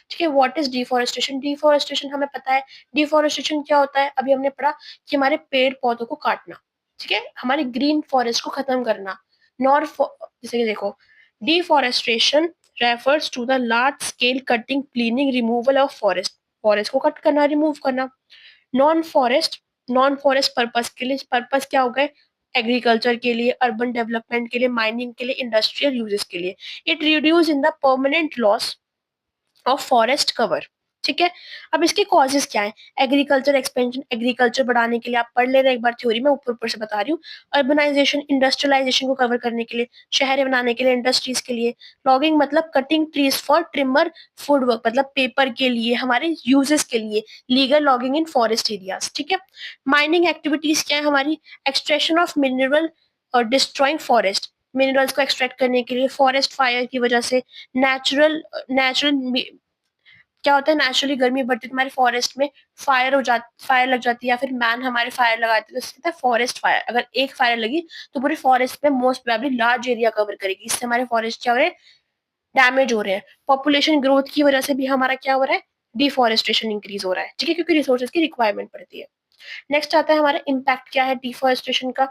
Speaker 1: ठीक है, व्हाट इज डिफॉरेस्टेशन, डिफॉरेस्टेशन हमें पता है, डिफॉरेस्टेशन क्या होता है, अभी हमने पढ़ा कि हमारे पेड़ पौधों को काटना। ठीक है, हमारे ग्रीन फॉरेस्ट को खत्म करना। नॉर जैसे कि देखो, deforestation refers to the large scale cutting, cleaning, removal of forest, forest को कट करना, रिमूव करना। Non forest, non forest purpose के लिए, पर्पस क्या हो गए, एग्रीकल्चर के लिए, अर्बन डेवलपमेंट के लिए, माइनिंग के लिए, इंडस्ट्रियल यूजेस के लिए। It reduce in the permanent loss of forest cover. ठीक है, अब इसके कॉजेस क्या है, एग्रीकल्चर एक्सपेंशन, एग्रीकल्चर बढ़ाने के लिए, आप पढ़ ले रहे एक बार थ्योरी में, ऊपर ऊपर से बता रही हूँ। अर्बनाइजेशन, इंडस्ट्रियलाइजेशन को कवर करने के लिए, शहर बनाने के लिए, इंडस्ट्रीज के लिए। लॉगिंग मतलब cutting trees for trimmer, food work मतलब पेपर के लिए, हमारे यूजेस के लिए, legal logging in forest areas. ठीक है, माइनिंग एक्टिविटीज क्या है हमारी, एक्सट्रैक्शन ऑफ मिनरल और डिस्ट्रॉइंग फॉरेस्ट, मिनरल्स को एक्सट्रैक्ट करने के लिए, फॉरेस्ट फायर की वजह से, नेचुरल नेचुरल क्या होता है, नेचुरली गर्मी बढ़ती है तुम्हारे फॉरेस्ट में, फायर लग जाती है, या फिर मैन हमारे फायर लगाते हैं, तो इससे फॉरेस्ट फायर, अगर एक फायर लगी तो पूरे फॉरेस्ट में most probably large area cover करेगी, इससे हमारे फॉरेस्ट क्या हो रहे हैं, डैमेज हो रहे हैं। पॉपुलेशन ग्रोथ की वजह से भी हमारा क्या हो रहा है, डिफॉरेस्टेशन इंक्रीज हो रहा है। ठीक है, क्योंकि रिसोर्सेज की रिक्वायरमेंट पड़ती है। नेक्स्ट आता है हमारा इम्पैक्ट क्या है डिफॉरेस्टेशन का,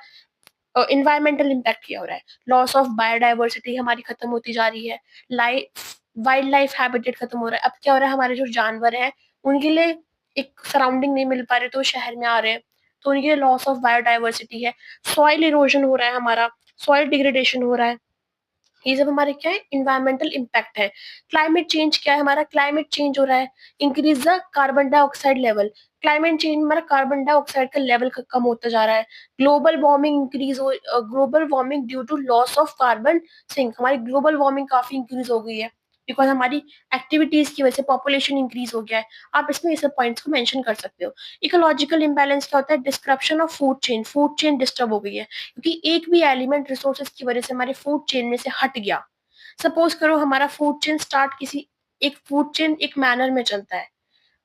Speaker 1: इन्वायरमेंटल इम्पैक्ट क्या हो रहा है, लॉस ऑफ बायोडाइवर्सिटी हमारी खत्म होती जा रही है, लाइफ वाइल्ड लाइफ हैबिटेट खत्म हो रहा है। अब क्या हो रहा है, हमारे जो जानवर हैं उनके लिए एक सराउंडिंग नहीं मिल पा रहे, तो शहर में आ रहे हैं, तो उनके लिए लॉस ऑफ बायोडाइवर्सिटी है। सॉइल इरोजन हो रहा है हमारा, सॉइल डिग्रेडेशन हो रहा है, ये सब हमारे क्या है, इन्वायरमेंटल इम्पैक्ट है। क्लाइमेट चेंज क्या है हमारा, क्लाइमेट चेंज हो रहा है, increase the carbon dioxide level, climate change हमारा कार्बन डाइऑक्साइड का लेवल कम होता जा रहा है। ग्लोबल वार्मिंग इंक्रीज हो, global warming due to loss of carbon sink, हमारी ग्लोबल वार्मिंग काफी इंक्रीज हो गई है, बिकॉज हमारी एक्टिविटीज की वजह से पॉपुलेशन इंक्रीज हो गया है। आप इसमें ये सब पॉइंट्स को मेंशन कर सकते हो। इकोलॉजिकल इंबैलेंस क्या होता है, डिस्क्रप्शन ऑफ फूड चेन डिस्टर्ब हो गई है, क्योंकि एक भी एलिमेंट रिसोर्सेज की वजह से हमारे फूड चेन में से हट गया। सपोज करो हमारा फूड चेन स्टार्ट किसी एक फूड चेन एक मैनर में चलता है,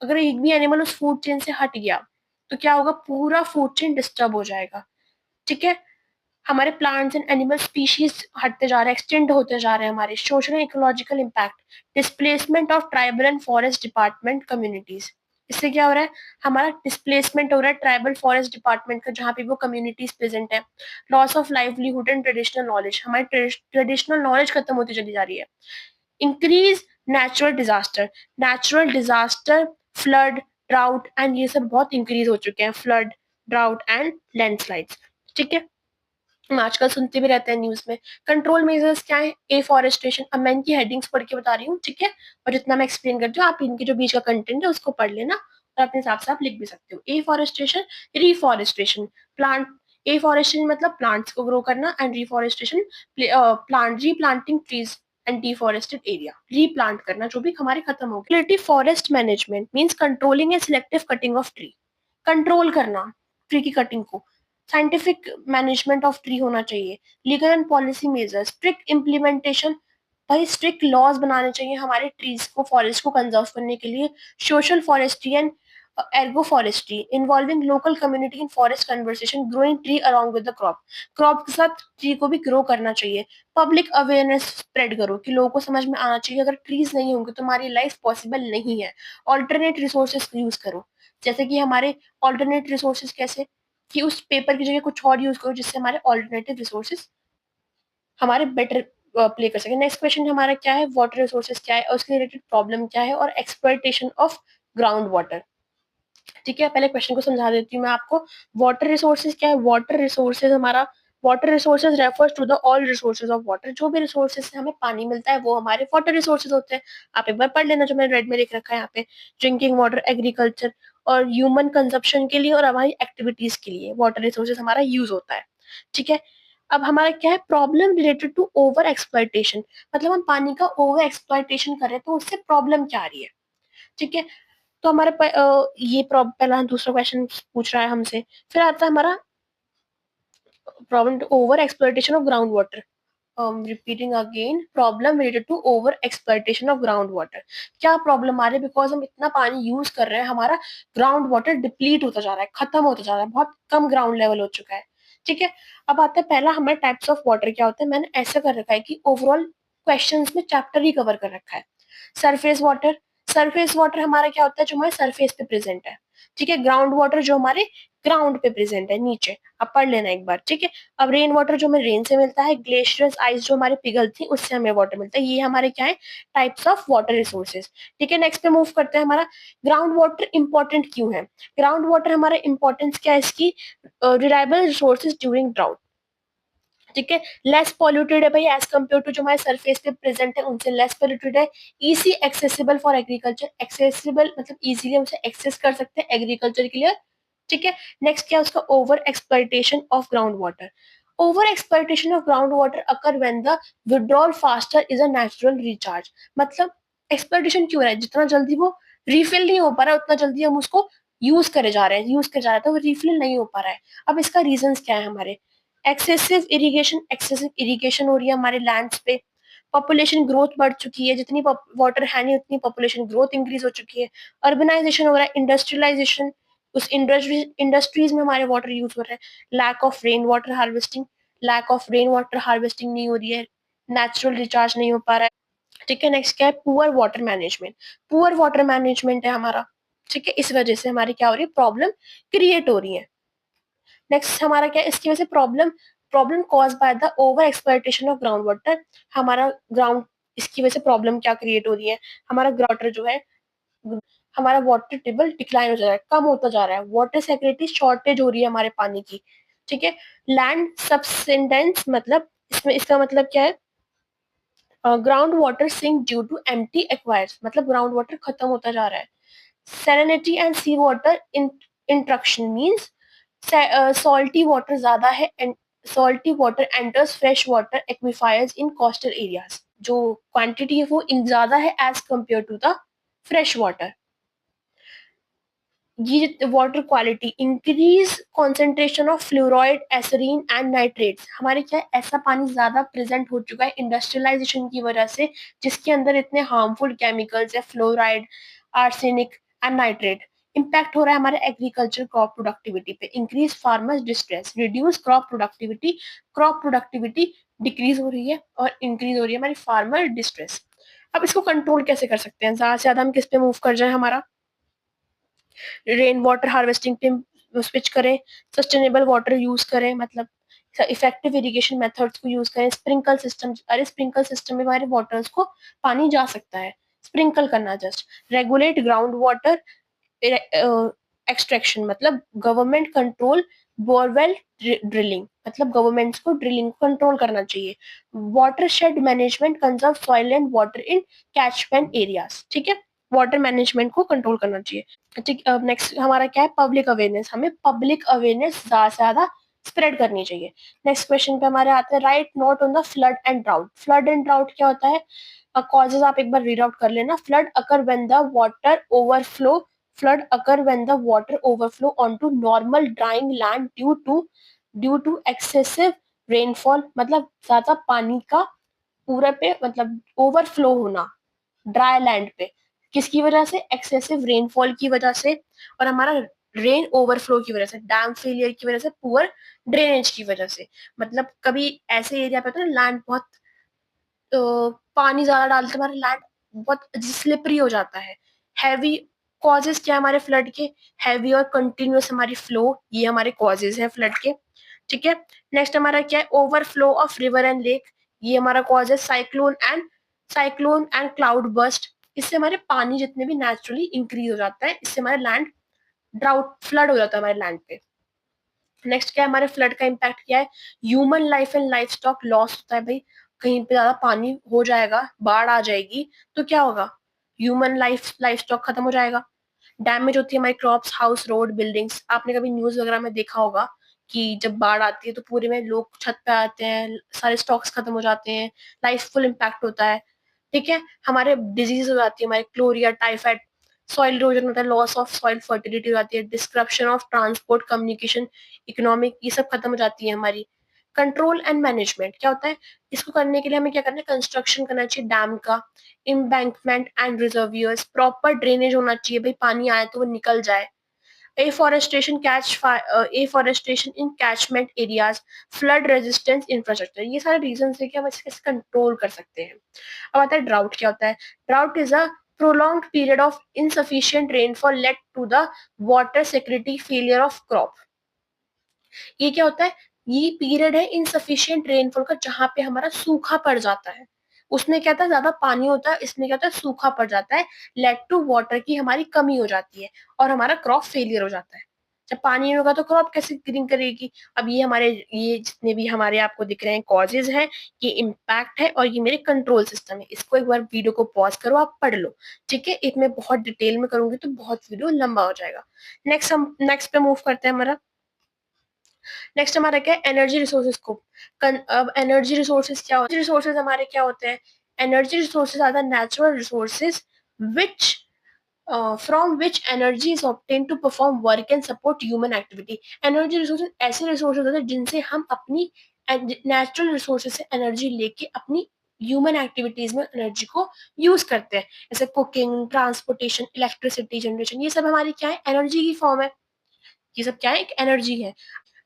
Speaker 1: अगर एक भी एनिमल उस फूड चेन से हट गया तो क्या होगा, पूरा फूड चेन डिस्टर्ब हो जाएगा। ठीक है, हमारे प्लांट्स एंड एनिमल स्पीशीज हटते जा रहे हैं, एक्सटेंड होते जा रहे हैं। हमारे social and ecological impact, displacement of tribal and forest department communities, इससे क्या हो रहा है, हमारा डिस्प्लेसमेंट हो रहा है ट्राइबल फॉरेस्ट डिपार्टमेंट का, जहाँ पे वो कम्युनिटीज प्रेजेंट है। Loss of livelihood and traditional knowledge, हमारी ट्रेडिशनल नॉलेज खत्म होती चली जा रही है। Increase natural disaster, flood, drought and, ये सब बहुत इंक्रीज हो चुके हैं, फ्लड, ड्राउट एंड लैंडस्लाइड्स। ठीक है, हम आजकल सुनते भी रहते हैं न्यूज में। कंट्रोल मेजर्स क्या है, एफॉरेस्टेशन, अब मैं इनकी हेडिंग्स पढ़ के बता रही हूँ। ठीक है, और जितना मैं एक्सप्लेन करती हूँ आप इनके जो बीच का कंटेंट है उसको पढ़ लेना और अपने हिसाब से आप लिख भी सकते हो। एफॉरेस्टेशन, रिफॉरेस्टेशन, प्लांट, एफॉरेस्टेशन मतलब प्लांट्स को ग्रो करना, and reforestation plant replanting trees and deforested area, replant करना जो भी हमारे खत्म हो गए। Forest management means controlling and selective cutting of tree, control करना ट्री की कटिंग को। साइंटिफिक मैनेजमेंट ऑफ ट्री होना चाहिए। Legal and policy measures, strict implementation, भाई स्ट्रिक्ट लॉज बनाने चाहिए हमारे ट्रीज को, फॉरेस्ट को कंजर्व करने के लिए। Social forestry and Ergo forestry involving local community in forest conversation, growing tree along with the crop, crop के साथ ट्री को भी ग्रो करना चाहिए। पब्लिक अवेयरनेस स्प्रेड करो कि लोगों को समझ में आना चाहिए अगर ट्रीज नहीं होंगे तो हमारी लाइफ पॉसिबल नहीं है। ऑल्टरनेट रिसोर्सेज यूज करो, जैसे कि हमारे ऑल्टरनेट रिसोर्सेज कैसे, कि उस पेपर की जगह कुछ और यूज करो जिससे हमारे ऑल्टरनेटिव रिसोर्सेज हमारे बेटर प्ले कर सके। नेक्स्ट क्वेश्चन हमारा क्या है, वाटर रिसोर्सेज क्या है और उसके रिलेटेड प्रॉब्लम क्या है, और एक्सप्लॉइटेशन ऑफ ग्राउंड वाटर। ठीक है, पहले क्वेश्चन को समझा देती हूँ मैं आपको। वाटर रिसोर्सेज क्या है? वाटर रिसोर्सेज हमारा, water resources refers to the all resources of water. जो भी रिसोर्सेज से हमें पानी मिलता है वो हमारे वाटर रिसोर्सेज होते हैं। आप एक बार पढ़ लेना जो मैंने रेड में लिख रखा है यहाँ पे। ड्रिंकिंग वाटर, एग्रीकल्चर और ह्यूमन कंजप्शन के लिए और हमारी एक्टिविटीज के लिए वाटर रिसोर्सेज हमारा यूज होता है। ठीक है, अब हमारा क्या है? Problem related to over exploitation, मतलब हम पानी का ओवर एक्सप्लॉइटेशन कर रहे हैं तो उससे प्रॉब्लम क्या आ रही है। ठीक है, तो हमारे ये पहला दूसरा क्वेश्चन पूछ रहा है हमसे। फिर आता है हमारा problem to over exploitation of ground water. Repeating again, problem related to over exploitation of ground water. क्या प्रॉब्लम आ रही है? बिकॉज हम इतना पानी यूज कर रहे हैं, हमारा ग्राउंड वाटर डिप्लीट होता जा रहा है, खत्म होता जा रहा है, बहुत कम ग्राउंड लेवल हो चुका है। ठीक है, अब आता है पहला हमारे टाइप्स ऑफ वाटर क्या होते हैं। मैंने ऐसा कर रखा है कि ओवरऑल क्वेश्चंस में चैप्टर ही कवर कर रखा है। सरफेस वाटर, सरफेस वाटर हमारा क्या होता है? जो हमारे सरफेस पे प्रेजेंट है। ठीक है, ग्राउंड वाटर जो हमारे ग्राउंड पे प्रेजेंट है, नीचे। आप पढ़ लेना एक बार। ठीक है, अब रेन वाटर जो हमें रेन से मिलता है, ग्लेशियर्स आइस जो हमारे पिघलती है उससे हमें वाटर मिलता है। ये हमारे क्या है? Types of water resources. ठीक है, नेक्स्ट पे मूव करते हैं। हमारा ग्राउंड वाटर इंपॉर्टेंट क्यों है? ग्राउंड वाटर हमारा इंपॉर्टेंस क्या है इसकी? Reliable resources during drought. ठीक है, लेस पॉल्यूटेड है भाई एज कम्पेयर टू जो हमारे सरफेस पे प्रेजेंट है उनसे लेस पॉल्यूटेड है। Easy accessible for agriculture, accessible मतलब इजीली हम उसे एक्सेस कर सकते हैं एग्रीकल्चर के लिए। ठीक है, नेक्स्ट क्या है उसका? Over exploitation of ground water. Over exploitation of ground water occur when the withdrawal faster is a natural recharge. मतलब एक्सप्लॉइटेशन क्यों है? जितना जल्दी वो रिफिल नहीं हो पा रहा है उतना जल्दी हम उसको यूज करे जा रहे हैं, यूज करे जा रहे हैं, तो वो रिफिल नहीं हो पा रहा है। अब इसका रीजंस क्या है? हमारे एक्सेसिव इरिगेशन हो रही है हमारे लैंड्स पे। पॉपुलेशन ग्रोथ बढ़ चुकी है, जितनी वाटर है नहीं उतनी पॉपुलेशन ग्रोथ इंक्रीज हो चुकी है। अर्बनाइजेशन हो रहा है, इंडस्ट्रियलाइजेशन, उस इंडस्ट्रीज में हमारे वाटर यूज हो रहे हैं। Lack of rain water harvesting, lack of rain water harvesting नहीं हो रही है, नेचुरल रिचार्ज नहीं हो पा रहा है। ठीक है, नेक्स्ट क्या है? Poor water management. Poor water management है हमारा। ठीक है, इस वजह से हमारी क्या हो रही है? प्रॉब्लम क्रिएट हो रही है। नेक्स्ट हमारा क्या है? इसकी वजह से problem, problem cause by the over exploitation of ground water. हमारा ग्राउंड, इसकी वजह से प्रॉब्लम क्या क्रिएट हो रही है? हमारा ग्राउंड जो है, हमारा वाटर टेबल डिक्लाइन हो जा रहा है, कम होता जा रहा है, वाटर सिक्योरिटी शॉर्टेज हो रही है हमारे पानी की। ठीक है, लैंड सबसिडेंस, मतलब इसमें इसका मतलब क्या है? Ground water sink due to empty aquifers, मतलब ग्राउंड वाटर खत्म होता जा रहा है। salinity and sea water interaction means salty water ज्यादा है and salty water enters fresh water aquifers in coastal areas। जो क्वांटिटी है वो इन ज्यादा है as compare to the fresh water. ये water quality, increase concentration of fluoride, एसरीन एंड नाइट्रेट्स। हमारे क्या है? ऐसा पानी ज्यादा प्रेजेंट हो चुका है इंडस्ट्रियलाइजेशन की वजह से, जिसके अंदर इतने हार्मफुल केमिकल्स है, fluoride, arsenic and nitrate. Impact हो रहा है हमारे एग्रीकल्चर क्रॉप प्रोडक्टिविटी पे। Increase farmers distress, reduce crop productivity decrease हो रही है और इंक्रीज हो रही है हमारी फार्मर डिस्ट्रेस। अब इसको कंट्रोल कैसे कर सकते हैं? ज्यादा से ज्यादा हम किस पे मूव कर जाए? हमारा रेन वाटर हार्वेस्टिंग पे स्विच करें, सस्टेनेबल वाटर यूज करें, मतलब इफेक्टिव इरिगेशन मेथड्स को यूज करें, स्प्रिंकल सिस्टम। अरे स्प्रिंकल सिस्टम में हमारे वाटर्स को पानी जा सकता है, स्प्रिंकल करना just. Regulate ground water extraction, मतलब गवर्नमेंट कंट्रोल बोरवेल ड्रिलिंग, मतलब गवर्नमेंट्स को ड्रिलिंग को कंट्रोल करना चाहिए। Water shade management conserve soil and water in catchment areas. ठीक है, वाटर मैनेजमेंट को कंट्रोल करना चाहिए। ठीक, अब नेक्स्ट हमारा क्या है? Public awareness. हमें पब्लिक अवेयरनेस ज्यादा से ज्यादा स्प्रेड करनी चाहिए। नेक्स्ट क्वेश्चन पे हमारे आते हैं, right note on the flood and drought. Flood and drought क्या होता है? कॉजेज आप एक बार रीड आउट कर लेना। Flood occur when the water overflow, flood occur when the water overflow onto normal drying land due to excessive rainfall, मतलब ज्यादा पानी का पूरे पे मतलब ओवरफ्लो होना ड्राई लैंड पे। किसकी वजह से? एक्सेसिव रेनफॉल की वजह से और हमारा रेन ओवरफ्लो की वजह से, डैम फेलियर की वजह से, पुअर ड्रेनेज की वजह से। मतलब कभी ऐसे एरिया पे होता है ना लैंड बहुत पानी ज्यादा डालते हमारा लैंड बहुत स्लिपरी हो जाता है। हैवी कॉजेज क्या है हमारे फ्लड के? हैवी और कंटिन्यूअस हमारी फ्लो, ये हमारे कॉजेज है फ्लड के। ठीक है, नेक्स्ट हमारा क्या है? Overflow of river and lake, ये हमारा कॉज है। साइक्लोन एंड क्लाउड बर्स्ट, इससे हमारे पानी जितने भी नेचुरली इंक्रीज हो जाता है, इससे हमारे लैंड ड्राउट, फ्लड हो जाता है हमारे लैंड पे। नेक्स्ट क्या है, हमारे फ्लड का इम्पैक्ट क्या है, human life and life stock loss होता है भाई। कहीं पे ज्यादा पानी हो जाएगा, बाढ़ आ जाएगी, तो क्या होगा, ह्यूमन लाइफ लाइफ स्टॉक खत्म हो जाएगा। डैमेज होती है हमारी क्रॉप्स, हाउस, रोड, बिल्डिंग्स। आपने कभी न्यूज वगैरह में देखा होगा कि जब बाढ़ आती है तो पूरे में लोग छत पे आते हैं, सारे स्टॉक्स खत्म हो जाते हैं, लाइफ फुल इम्पैक्ट होता है। ठीक है, हमारे डिजीज हो जाती है, हमारे क्लोरिया, टाइफाइड, सॉइल इरोजन होता है, लॉस ऑफ सॉइल फर्टिलिटी हो जाती है, डिस्क्रप्शन ऑफ ट्रांसपोर्ट, कम्युनिकेशन, इकोनॉमिक, ये सब खत्म हो जाती है हमारी। कंट्रोल एंड मैनेजमेंट क्या होता है, इसको करने के लिए हमें क्या करना है, कंस्ट्रक्शन करना चाहिए डैम का, embankment and reservoirs, proper drainage होना चाहिए भाई, पानी आए तो वो निकल जाए। Afforestation in catchment areas, flood resistance infrastructure, ये सारे रीजन है कि हम इसके कंट्रोल कर सकते हैं। अब आता है ड्राउट क्या होता है। Drought is a prolonged period of insufficient rainfall led to the water security failure of crop। ये क्या होता है, ये पीरियड है इनसफिशियंट रेनफॉल का, जहां पे हमारा सूखा पड़ जाता है। उसमें क्या था, ज्यादा पानी होता है, इसमें क्या होता है, सूखा पड़ जाता है, लेड टू वाटर की हमारी कमी हो जाती है, और हमारा क्रॉप फेलियर हो जाता है। जब पानी नहीं होगा तो क्रॉप कैसे ग्रीन करेगी। अब ये जितने भी हमारे आपको दिख रहे हैं कॉजेज हैं, ये इम्पैक्ट है, और ये मेरे कंट्रोल सिस्टम है। इसको एक बार वीडियो को पॉज करो, आप पढ़ लो। ठीक है, एक मैं बहुत डिटेल में करूंगी तो बहुत वीडियो लंबा हो जाएगा। नेक्स्ट पे मूव करते हैं हमारा। नेक्स्ट हमारा क्या है, एनर्जी रिसोर्सेज को। अब एनर्जी रिसोर्सेज क्या होते हैं, रिसोर्सेज हमारे क्या होते हैं, energy resources are the natural resources which from which energy is obtain to perform work and support human activity. Energy resources ऐसे रिसोर्सेज होते हैं जिनसे हम अपनी नेचुरल रिसोर्सेज से एनर्जी लेके अपनी ह्यूमन एक्टिविटीज में एनर्जी को यूज करते हैं, जैसे कुकिंग, ट्रांसपोर्टेशन, इलेक्ट्रिसिटी जनरेशन, ये सब हमारी क्या है, एनर्जी की फॉर्म है। ये सब क्या है, एक एनर्जी है।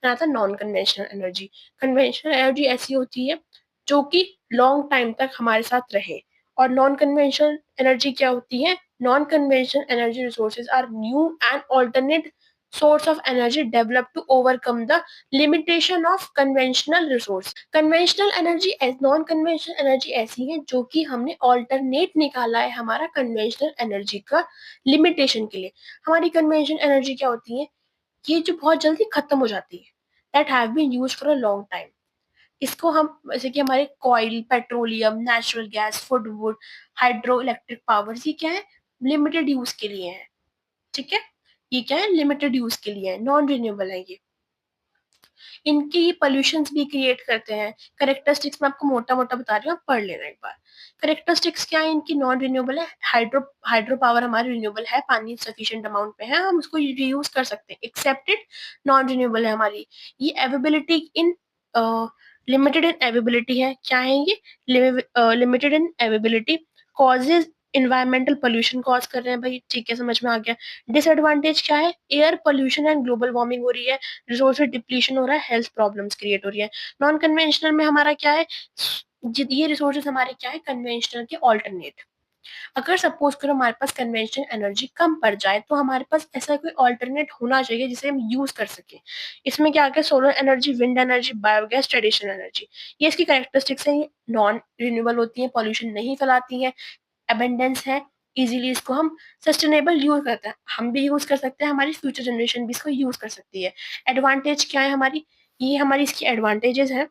Speaker 1: था non conventional energy. Conventional energy ऐसी होती है जो कि लॉन्ग टाइम तक हमारे साथ रहे। और नॉन कन्वेंशनल एनर्जी क्या होती है, non conventional energy resources are new and alternate source of energy develop to overcome the limitation of conventional resource. Conventional energy, non conventional energy ऐसी है जो कि हमने ऑल्टरनेट निकाला है हमारा कन्वेंशनल एनर्जी का लिमिटेशन के लिए। हमारी कन्वेंशनल एनर्जी क्या होती है, ये जो बहुत जल्दी खत्म हो जाती है, that have been used for a long time. इसको हम जैसे कि हमारे coal, petroleum, natural gas, food wood, hydro electric power, ये क्या है, लिमिटेड यूज के लिए है। ठीक है, ये क्या है, लिमिटेड यूज के लिए है, नॉन रिन्यूएबल है ये। इनकी पॉल्यूशन भी क्रिएट करते हैं। करेक्टरिस्टिक्स मैं आपको मोटा मोटा बता रही हूँ, आप पढ़ लेना एक बार। करेक्टरिस्टिक्स क्या है इनकी, नॉन रिन्यूएबल है, हाइड्रो हाइड्रो पावर हमारी रिन्यूएबल है, पानी सफिशिएंट अमाउंट पे है, हम उसको रीयूज कर सकते हैं, एक्सेप्टेड नॉन रिन्यूएबल है हमारी। ये availability in limited in availability है, क्या है ये, limited in availability, causes environmental pollution cause कर रहे हैं भाई, ठीक है, समझ में आ गया। डिसएडवांटेज क्या है, air pollution and global warming हो रही है, रिसोर्सेज डिप्लीशन हो रहा है, हेल्थ प्रॉब्लम्स क्रिएट हो रही है। नॉन कन्वेंशनल में हमारा क्या है, ये रिसोर्सेज हमारे क्या है, कन्वेंशनल के ऑल्टरनेट। अगर सपोज करो हमारे पास कन्वेंशनल एनर्जी कम पड़ जाए तो हमारे पास ऐसा कोई ऑल्टरनेट होना चाहिए जिसे हम यूज कर सके। इसमें क्या आ गया, solar energy, wind energy, biogas, traditional energy. ये इसकी कैरेक्टरिस्टिक्स है, ये नॉन रिन्यूएबल होती है, पॉल्यूशन नहीं फैलाती है, अबेंडेंस है, इजीली इसको हम सस्टेनेबल यूज करते हैं, हम भी यूज कर सकते हैं, हमारी फ्यूचर जनरेशन भी इसको यूज कर सकती है। एडवांटेज क्या है हमारी, ये हमारी इसकी एडवांटेजेस है,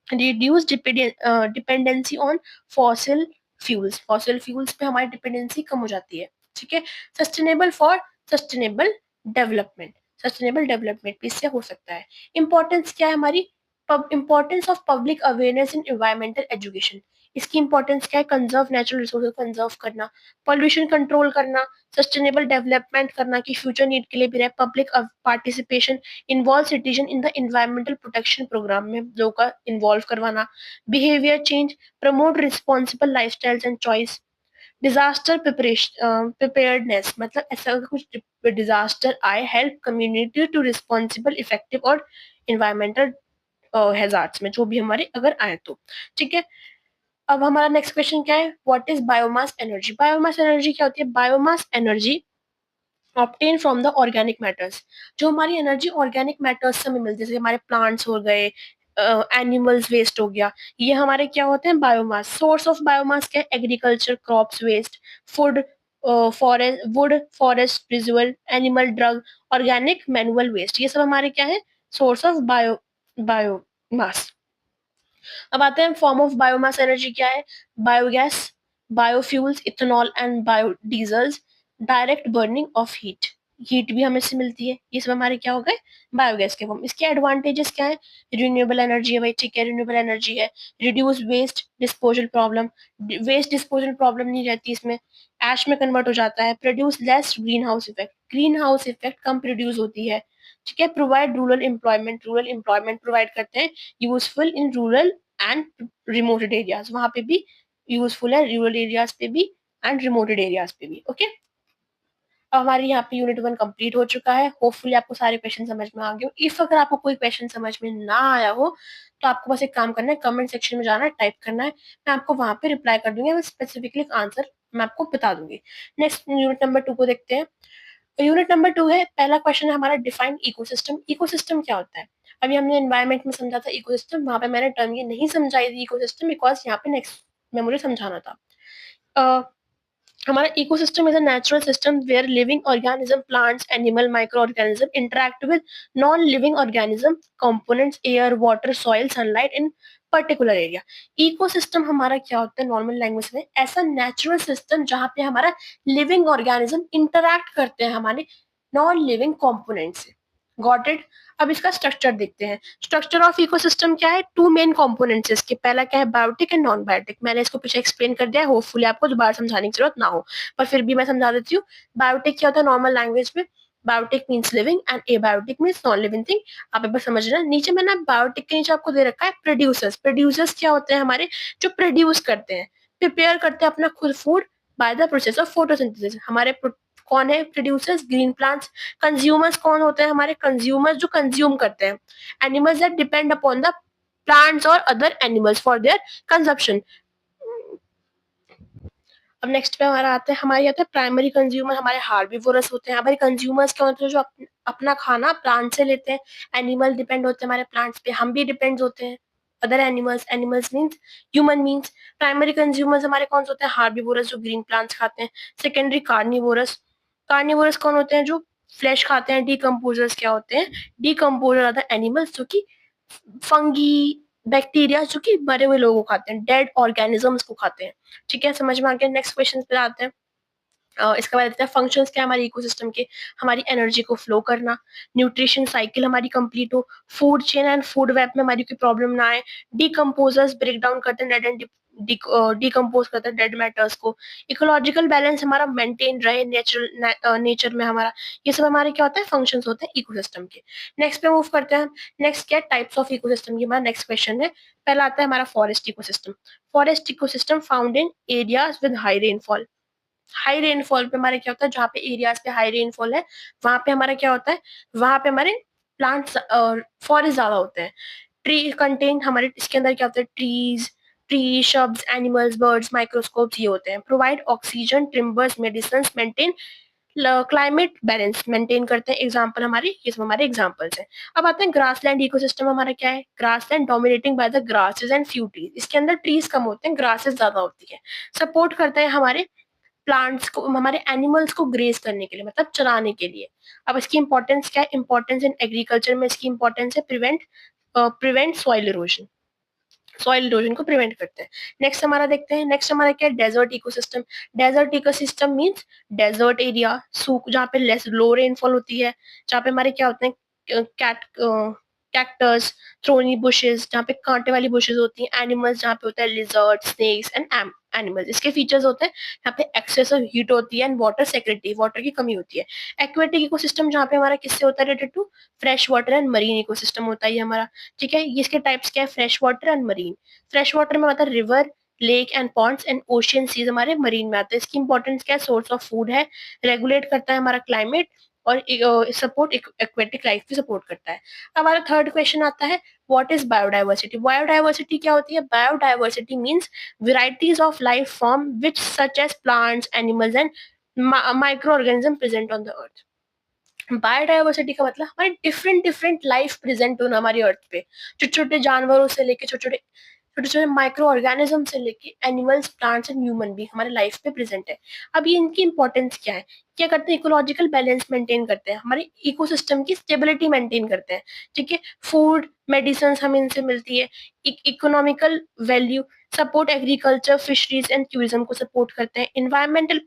Speaker 1: reduce dependency on fossil fuels, fossil fuels पे हमारी डिपेंडेंसी कम हो जाती है। ठीक है, sustainable for sustainable development, sustainable development भी इससे हो सकता है। इंपॉर्टेंस क्या है हमारी, importance of public awareness in environmental education. इसकी इंपॉर्टेंस क्या है, कंजर्व नेचुरल रिसोर्सेज, कंजर्व करना, पॉल्यूशन कंट्रोल करना, सस्टेनेबल डेवलपमेंट करना कि फ्यूचर नीड के लिए भी रहे, public participation, involve citizen in the environmental protection program में लोगों का इन्वॉल्व करवाना, behaviour change, promote responsible lifestyles and choice, disaster preparedness, मतलब ऐसा कुछ डिजास्टर आए, help community to responsible, effective और इन्वायरमेंटल हैजार्ड्स में जो भी हमारे अगर आए तो। ठीक है, अब हमारा नेक्स्ट क्वेश्चन क्या है, what is biomass energy. Biomass energy क्या होती है, biomass energy obtain from the organic matters, जो हमारी एनर्जी ऑर्गेनिक मैटर्स से हमें मिलती है, जैसे हमारे प्लांट्स हो गए, एनिमल्स वेस्ट हो गया, ये हमारे क्या होते हैं, बायोमास। सोर्स ऑफ बायोमास क्या है, agriculture, crops waste, food, forest wood, forest residual, animal drug, organic, manual waste, ये सब हमारे क्या है? Source of biomass. अब आते हैं फॉर्म ऑफ बायोमास एनर्जी क्या है? Biogas, biofuels, ethanol and biodiesels, direct burning of heat, heat भी हमें से मिलती है, ये सब हमारे क्या हो गए? बायोगैस के फॉर्म। इसके एडवांटेजेस क्या है? रिन्यूएबल एनर्जी है भाई, ठीक है, रिन्यूएबल एनर्जी है, reduce waste disposal problem, waste disposal problem नहीं रहती इसमें, एश में कन्वर्ट हो जाता है, produce less greenhouse effect, greenhouse effect कम प्रोड्यूस होती है, ठीक है, प्रोवाइड रूरल एम्प्लॉयमेंट प्रोवाइड करते हैं, useful in rural and remoted areas, वहां पे भी यूजफुल है, रूरल एरियाज पे भी एंड रिमोटेड एरियाज पे भी। ओके, अब हमारे यहाँ पे यूनिट 1 कंप्लीट हो चुका है, होपफुली आपको सारे क्वेश्चन समझ में आ गए हो। इफ अगर आपको कोई क्वेश्चन समझ में ना आया हो तो आपको बस एक काम करना है, कमेंट सेक्शन में जाना है, टाइप करना है, मैं आपको वहां पे रिप्लाई कर दूंगी, मैं स्पेसिफिकली आंसर मैं आपको बता दूंगी। नेक्स्ट यूनिट नंबर 2 को देखते हैं। यूनिट नंबर 2 है, पहला क्वेश्चन है हमारा डिफाइंड इकोसिस्टम। इकोसिस्टम क्या होता है? अभी हमने एनवायरमेंट में समझा था इकोसिस्टम, वहां पे मैंने टर्म ये नहीं समझाई थी इकोसिस्टम, बिकॉज यहाँ पे नेक्स्ट में मुझे समझाना था। अ, हमारा ecosystem is a natural system where living organism, plants, animal, micro organism interact with non living organism, components, air, water, soil, sunlight in particular area. Ecosystem हमारा क्या होता है नॉर्मल लैंग्वेज में? ऐसा नेचुरल सिस्टम जहाँ पे हमारा लिविंग ऑर्गेनिज्म इंटरैक्ट करते हैं हमारे नॉन लिविंग कंपोनेंट से। Got it? अब इसका स्ट्रक्चर देखते हैं। स्ट्रक्चर ऑफ इकोसिस्टम क्या है? टू मेन कंपोनेंट्स है इसके, पहला क्या है? Biotic and non biotic. मैंने इसको पीछे एक्सप्लेन कर दिया है, होपफुली आपको दोबारा समझाने की जरूरत ना हो, पर फिर भी मैं समझा देती हूँ। बायोटिक क्या होता है नॉर्मल लैंग्वेज में? Biotic means living and abiotic means non living thing. आप एक बार समझ रहे हैं, नीचे मैंने बायोटिक के नीचे आपको दे रखा है प्रोड्यूसर्स। प्रोड्यूसर्स क्या होते हैं? हमारे जो प्रोड्यूस करते हैं, प्रिपेयर करते हैं अपना खुद food by the process of photosynthesis. हमारे कौन है प्रोड्यूसर्स? Green plants. कंज्यूमर्स कौन होते हैं? हमारे कंज्यूमर्स जो कंज्यूम करते हैं, animals that depend upon the plants और other animals for their consumption. अब नेक्स्ट पे हमारा आता है, हमारे आता है प्राइमरी कंज्यूमर, हमारे हार्बिवोरस होते हैं। हमारे कंज्यूमर्स क्या होते हैं? जो अपना खाना प्लांट से लेते हैं। एनिमल डिपेंड होते हैं हमारे प्लांट्स पे, हम भी डिपेंड होते हैं other animals. Animals means human means. Primary consumers हमारे कौन से होते हैं? हार्बिवोरस जो ग्रीन प्लांट्स खाते हैं। Secondary carnivorous. कार्निवोरस कौन होते हैं? जो फ्लैश खाते हैं। डीकम्पोजर्स क्या होते हैं? डीकम्पोजर आर द एनिमल्स जो कि फंगी, बैक्टीरिया जो कि मरे हुए लोगों को खाते हैं, डेड ऑर्गेनिजम्स को खाते हैं। ठीक है, समझ में आ गया? नेक्स्ट क्वेश्चन पे आते हैं। इसका बाद आता है फंक्शंस क्या है हमारे इकोसिस्टम के? हमारी एनर्जी को फ्लो करना, न्यूट्रिशन साइकिल हमारी कंप्लीट हो, food chain and food web में हमारी कोई प्रॉब्लम ना आए, डीकम्पोजर्स ब्रेक डाउन करते हैं डेड एंड डीकम्पोज करते हैं डेड मैटर्स को, इकोलॉजिकल बैलेंस हमारा मेंटेन रहे नेचर में हमारा। ये सब हमारे क्या होता है? फंक्शंस होते हैं इकोसिस्टम के। नेक्स्ट पे मूव करते हैं। नेक्स्ट क्या? टाइप्स ऑफ इकोसिस्टम की हमारा नेक्स्ट क्वेश्चन है। पहला आता है हमारा forest ecosystem. Forest ecosystem found in areas with high rainfall. High rainfall पे हमारे क्या होता है? जहाँ पे एरियाज पे हाई रेनफॉल है वहां पे हमारा क्या होता है? वहां पे हमारे प्लांट्स फॉरेस्ट ज्यादा होते हैं। ट्री कंटेन हमारे इसके अंदर क्या होता है? ट्री शब्स, एनिमल्स, बर्ड्स, माइक्रोस्कोप्स ये होते हैं। Provide oxygen, timbers, medicine, maintain climate balance maintain करते हैं। एग्जाम्पल हमारे ये सब हमारे एग्जाम्पल्स हैं। अब आते हैं ग्रासलैंड इकोसिस्टम। हमारा क्या है? Grassland dominating by the grasses and few trees. इसके अंदर ट्रीज कम होते हैं, ग्रासेस ज्यादा होती है। सपोर्ट करता है हमारे प्लांट्स को, हमारे एनिमल्स को ग्रेज करने के लिए, मतलब चराने के लिए। अब इसकी इंपॉर्टेंस क्या है? इंपॉर्टेंस इन एग्रीकल्चर में इसकी इंपॉर्टेंस है प्रिवेंट सॉइल इरोजन को प्रिवेंट करते हैं। नेक्स्ट हमारा देखते हैं। नेक्स्ट हमारा क्या है? Desert ecosystem. Desert ecosystem means desert area, सूख जहाँ पे लेस लो रेनफॉल होती है, जहाँ पे हमारे क्या होते हैं? कैक्टस, थ्रोनी बुशेस, जहाँ पे कांटे वाली बुशेस होती हैं। एनिमल्स जहाँ पे होता है लिजर्ड, स्नेक्स एंड एनिमल्स। इसके फीचर्स होते हैं यहाँ पे एक्सेस ऑफ हीट होती है एंड वाटर सेक्रेटरी, वाटर की कमी होती है। एक्वेटिक इकोसिस्टम जहाँ पे हमारा किससे होता है related to? Fresh water and marine ecosystem होता है ये हमारा। ठीक है, इसके टाइप्स क्या है? Fresh water and marine. Fresh water में आता है river, lake and ponds and ocean seas, हमारे मरीन में आते हैं। इसकी इंपॉर्टेंस क्या है? सोर्स ऑफ फूड है, रेगुलेट करता है हमारा क्लाइमेट और सपोर्ट एक्वेटिक लाइफ भी सपोर्ट करता है। हमारा थर्ड क्वेश्चन आता है, व्हाट इज बायोडाइवर्सिटी? बायोडाइवर्सिटी क्या होती है? Biodiversity means varieties of life form which such as plants, animals and microorganism present on the earth। Biodiversity का मतलब हमारे डिफरेंट डिफरेंट लाइफ प्रेजेंट होना हमारी अर्थ पे, छोटे छोटे जानवरों से लेके छोटे छोटे छोटे छोटे माइक्रो ऑर्गेनिज्म से लेके एनिमल्स, प्लांट्स एंड ह्यूमन भी हमारे लाइफ में प्रेजेंट है। अब ये इनकी इंपॉर्टेंस क्या है? क्या करते हैं? इकोलॉजिकल बैलेंस मेंटेन करते हैं, हमारे इकोसिस्टम की स्टेबिलिटी मेंटेन करते हैं। ठीक है, फूड मेडिसिन हमें इनसे मिलती है। Economical value, support agriculture, fisheries and tourism को सपोर्ट करते हैं। इन्वायरमेंटल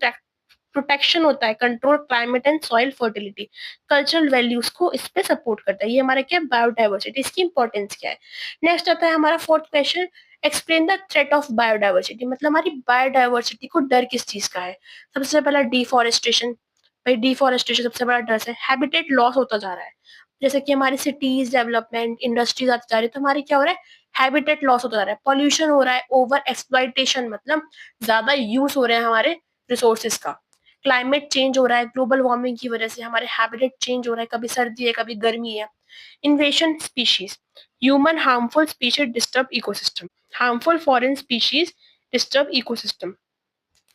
Speaker 1: प्रोटेक्शन होता है, control climate and soil fertility. Cultural values को इस पे सपोर्ट करता है। ये हमारा क्या है? बायोडाइवर्सिटी। इसकी इंपॉर्टेंस क्या है? नेक्स्ट आता है हमारा fourth question, explain the threat of biodiversity. मतलब हमारी बायोडाइवर्सिटी को डर किस चीज का है? सबसे पहला डिफॉरेस्टेशन। भाई डिफॉरेस्टेशन सबसे बड़ा डर है। हैबिटेट लॉस होता जा रहा है, जैसे कि हमारी सिटीज डेवलपमेंट, इंडस्ट्रीज आती जा रही है, तो हमारी क्या हो रहा है? हैबिटेट लॉस होता जा रहा है। पॉल्यूशन हो रहा है, ओवर एक्सप्लॉइटेशन, मतलब ज्यादा यूज हो रहे हैं हमारे रिसोर्सेज का। क्लाइमेट चेंज हो रहा है, ग्लोबल वार्मिंग की वजह से हमारे हैबिटेट चेंज हो रहा है, कभी सर्दी है कभी गर्मी है। इन्वेशन species, human harmful species disturb ecosystem. Harmful foreign species disturb ecosystem.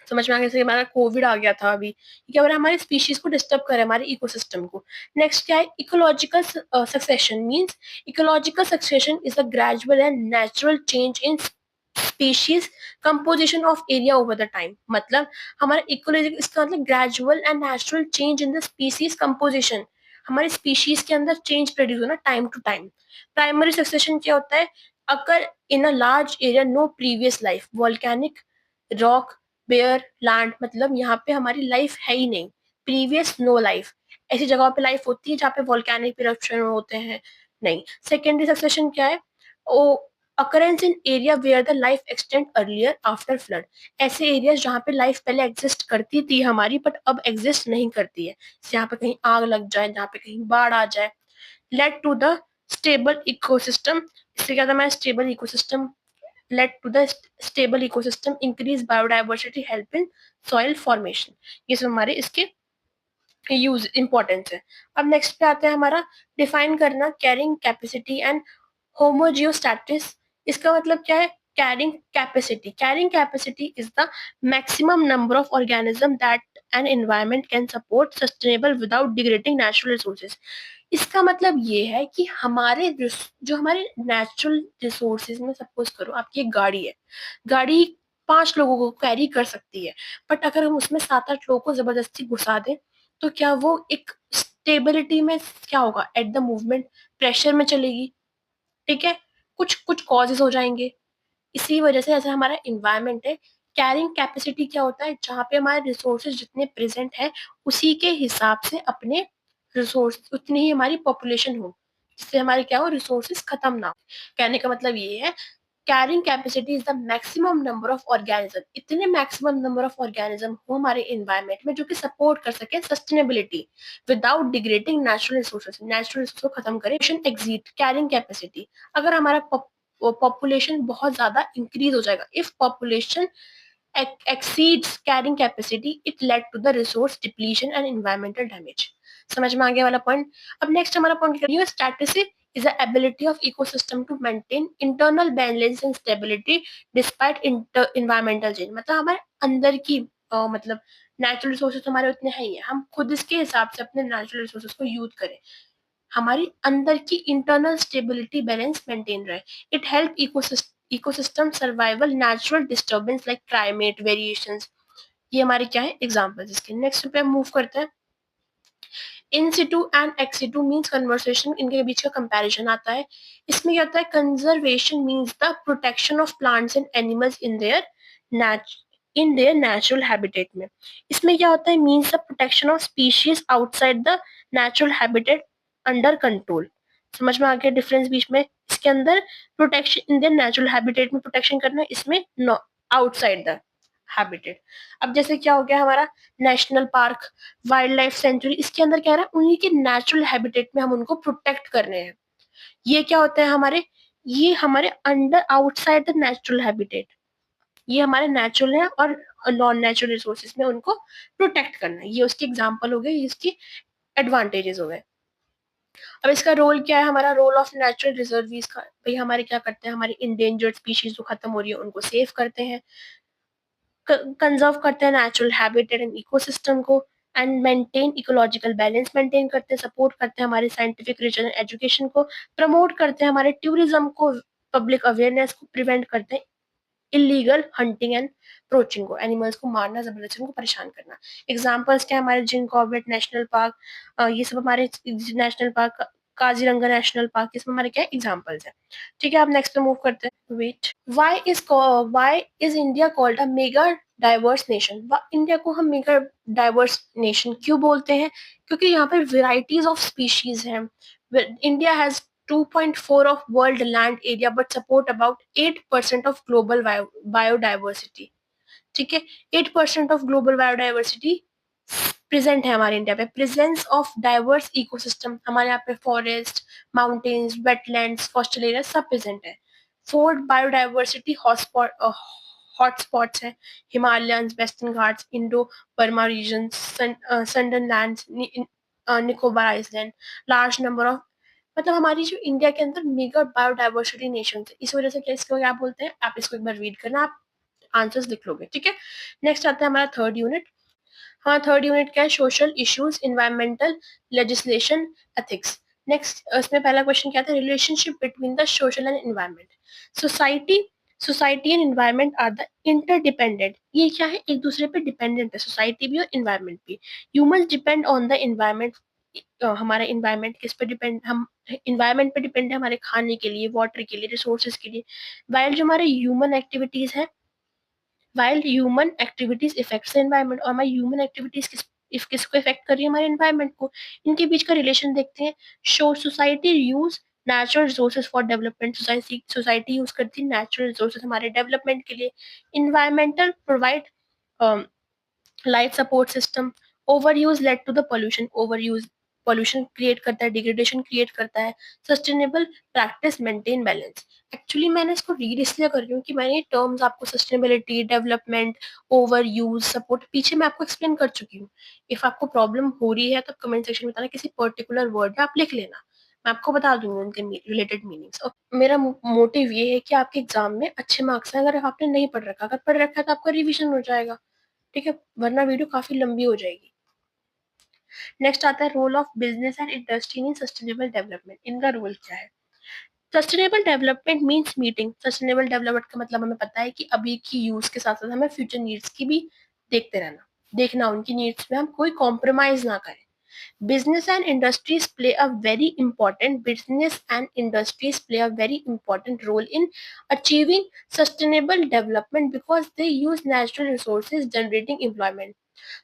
Speaker 1: समझ में आ गया? जैसे हमारा कोविड आ गया था अभी, क्या हो रहा है? हमारे स्पीशीज को डिस्टर्ब कर रहा है, हमारे इकोसिस्टम को। नेक्स्ट क्या है? Ecological succession means, ecological succession is a gradual and natural change in species composition of area over the time. मतलब हमारा इकोलॉजिकल, इसका मतलब gradual and natural change in the species composition. हमारे स्पीशीज के अंदर चेंज प्रोड्यूस होना time to time. Primary succession क्या होता है? अगर in a large area no previous life, volcanic rock, bare land, मतलब यहाँ पे हमारी लाइफ है ही नहीं, प्रीवियस नो लाइफ। ऐसी जगहों पे लाइफ होती है जहाँ पे वॉल्केनिक इरप्शन होते हैं, नहीं। सेकेंडरी सक्सेशन क्या है? ओ occurrence in area where the life extend earlier after flood। ऐसे एरियाज जहाँ पे लाइफ पहले एग्जिस्ट करती थी हमारी, बट अब एग्जिस्ट नहीं करती है, जहाँ पे कहीं आग लग जाए, जहाँ पे कहीं बाढ़ आ जाए। Led to the stable ecosystem. इससे क्या था? हमारा stable ecosystem, led to the stable ecosystem, increase biodiversity, help in soil formation। ये सब हमारे इसके यूज इंपॉर्टेंस है। अब नेक्स्ट पे आते हैं हमारा डिफाइन करना कैरिंग कैपेसिटी एंड होमोजियोस्टैटिस। इसका मतलब क्या है? Carrying capacity, carrying capacity is the maximum number of organism that an environment can support sustainable without degrading natural resources. इसका मतलब ये है कि हमारे जो हमारे नेचुरल रिसोर्सेज में, सपोज करो आपकी एक गाड़ी है, गाड़ी 5 लोगों को कैरी कर सकती है, बट अगर हम उसमें 7-8 लोगों को जबरदस्ती घुसा दें, तो क्या वो एक स्टेबिलिटी में क्या होगा? एट द मूवमेंट प्रेशर में चलेगी। ठीक है, कुछ कुछ कॉजेज हो जाएंगे। इसी वजह से ऐसा हमारा इन्वायरमेंट है। कैरिंग कैपेसिटी क्या होता है? जहाँ पे हमारे रिसोर्सेज जितने प्रेजेंट है, उसी के हिसाब से अपने रिसोर्स, उतनी ही हमारी पॉपुलेशन हो, जिससे हमारे क्या हो? रिसोर्सेज खत्म ना हो। कहने का मतलब ये है, carrying capacity is the maximum number of organism. इतने मैक्सिमम नंबर ऑफ ऑर्गेनिज्म हो हमारे इन्वायरमेंट में जो कि सपोर्ट कर सके sustainability without degrading natural resources, natural resource को खत्म करे। एग्जिट कैरिंग कैपेसिटी, अगर हमारा पॉपुलेशन बहुत ज्यादा इंक्रीज हो जाएगा, if population exceeds carrying capacity, it led to the resource depletion and environmental damage। समझ में आ गया वाला पॉइंट? अब नेक्स्ट हमारा पॉइंट क्या है? Statistic is the ability of ecosystem to maintain internal balance and stability despite environmental change। मतलब हमारे अंदर की मतलब नेचुरल रिसोर्सेज हमारे उतने हैं ही है, हम खुद इसके हिसाब से अपने नेचुरल रिसोर्सेज को यूज करें, हमारी अंदर की इंटरनल स्टेबिलिटी बैलेंस मेंटेन रहे। It help ecosystem survival natural disturbance like climate variations. ये हमारे क्या है? एग्जांपल्स इसके। नेक्स्ट पे मूव करते हैं। In situ and ex situ means conversation, इनके बीच का कंपैरिजन आता है। इसमें क्या होता है? Conservation means the protection of plants and animals in their natural habitat में। इसमें क्या होता है? Means the protection of species outside the natural habitat under control. समझ में आ गया डिफरेंस बीच में? इसके अंदर protection in their natural habitat में प्रोटेक्शन करना, इसमें आउटसाइड द हैबिटेट। अब जैसे क्या हो गया हमारा national park, wild life sanctuary, इसके अंदर क्या है? उन्हीं के नेचुरल हैबिटेट में हम उनको प्रोटेक्ट करने हैं। ये क्या होता है हमारे? ये हमारे under outside the natural habitat, ये हमारे नेचुरल है और नॉन नेचुरल रिसोर्सेज में उनको प्रोटेक्ट करना है। ये उसकी एग्जांपल हो गई, इसकी एडवांटेजेस हो गए। अब इसका रोल क्या है? हमारा रोल ऑफ नेचुरल रिजर्वीज का, भाई हमारे क्या करते हैं? हमारी इंडेंजर्ड स्पीशीज जो खत्म हो रही है उनको सेव करते हैं, कंजर्व करते हैं नेचुरल हैबिटेट एंड इकोसिस्टम को, and maintain ecological balance maintain करते हैं, सपोर्ट करते हैं हमारे साइंटिफिक रिसर्च एंड एजुकेशन को, प्रमोट करते हैं हमारे टूरिज्म को, पब्लिक अवेयरनेस को प्रिवेंट करते हैं इलीगल हंटिंग एंड पोचिंग को, एनिमल्स को मारना, जबरदस्ती उनको परेशान करना। एग्जाम्पल्स क्या है हमारे, जिम कॉर्बेट नेशनल पार्क, ये सब हमारे national park, Kaziranga national park, इसमें हमारे क्या एग्जाम्पल्स है। ठीक है, आप नेक्स्ट पे मूव करते हैं। Wait, why is India called a mega diverse nation? India को हम मेगा डाइवर्स नेशन क्यों बोलते हैं? क्योंकि यहाँ पर वेराइटीज ऑफ स्पीशीज हैं। India has 2.4 of world land area but support about 8% of global biodiversity. ठीक है, 8% ऑफ ग्लोबल बायोडाइवर्सिटी प्रेजेंट है हमारे इंडिया पे। प्रेजेंस ऑफ डाइवर्स इकोसिस्टम, हमारे यहाँ पे forest, mountains, wetlands, coastal area सब प्रेजेंट है। 4 बायोडाइवर्सिटी हॉटस्पॉट्स है, Himalayans, western Ghats, Indo Burma region, Sundaland, Nicobar island, large number of, मतलब हमारी जो इंडिया के अंदर मेगा बायोडाइवर्सिटी नेशन है। इस वजह से क्या, इसको क्या बोलते हैं, आप इसको एक बार रीड करना, आप आंसर्स लिख लोगे। ठीक है, नेक्स्ट आता है हमारा थर्ड यूनिट। हाँ, थर्ड यूनिट क्या है, social issues, environmental legislation, ethics. Next इसमें पहला क्वेश्चन क्या था, relationship between the social and environment. Society society and environment are the interdependent, ये क्या है, एक दूसरे पे डिपेंडेंट है, सोसाइटी भी और इन्वायरमेंट भी। Human depend on the environment, हमारा इन्वायरमेंट किस पे डिपेंड, हम इन्वायरमेंट पे डिपेंड है हमारे खाने के लिए, वाटर के लिए, रिसोर्सेज के लिए। वाइल जो हमारे ह्यूमन एक्टिविटीज है, while human activities affects the environment, और हमारी human activities किसको इफेक्ट कर रही है, हमारे environment को। इनके बीच का रिलेशन देखते हैं। Show society use natural resources for development, society use करती है नेचुरल रिसोर्सेज हमारे डेवलपमेंट के लिए। Environmental provide life support system, over use led to the pollution, over use pollution create करता है, डिग्रेडेशन क्रिएट करता है। Sustainable practice maintain balance, actually मैंने इसको रीड इसलिए कर रही हूँ कि मैंने टर्म्स आपको sustainability, development, over use, support पीछे मैं आपको एक्सप्लेन कर चुकी हूँ। इफ आपको प्रॉब्लम हो रही है तो कमेंट सेक्शन में बताना, किसी पर्टिकुलर वर्ड में आप लिख लेना, मैं आपको बता दूंगी उनके रिलेटेड मीनिंग्स। और मेरा मोटिव ये है कि आपके एग्जाम में अच्छे मार्क्स आए। अगर आपने नहीं पढ़ रखा, अगर पढ़ रखा है तो आपका रिविजन हो जाएगा। ठीक है, वरना वीडियो काफी लंबी हो जाएगी। नेक्स्ट आता है role of business and industry in sustainable development, इनका रोल क्या है। Sustainable development means meeting, sustainable development का मतलब हमें पता है कि अभी की यूज के साथ साथ हमें फ्यूचर नीड्स की भी देखते रहना, देखना उनकी नीड्स में हम कोई कॉम्प्रोमाइज ना करें। Business and industries play a very important role in achieving sustainable development because they use natural resources generating employment.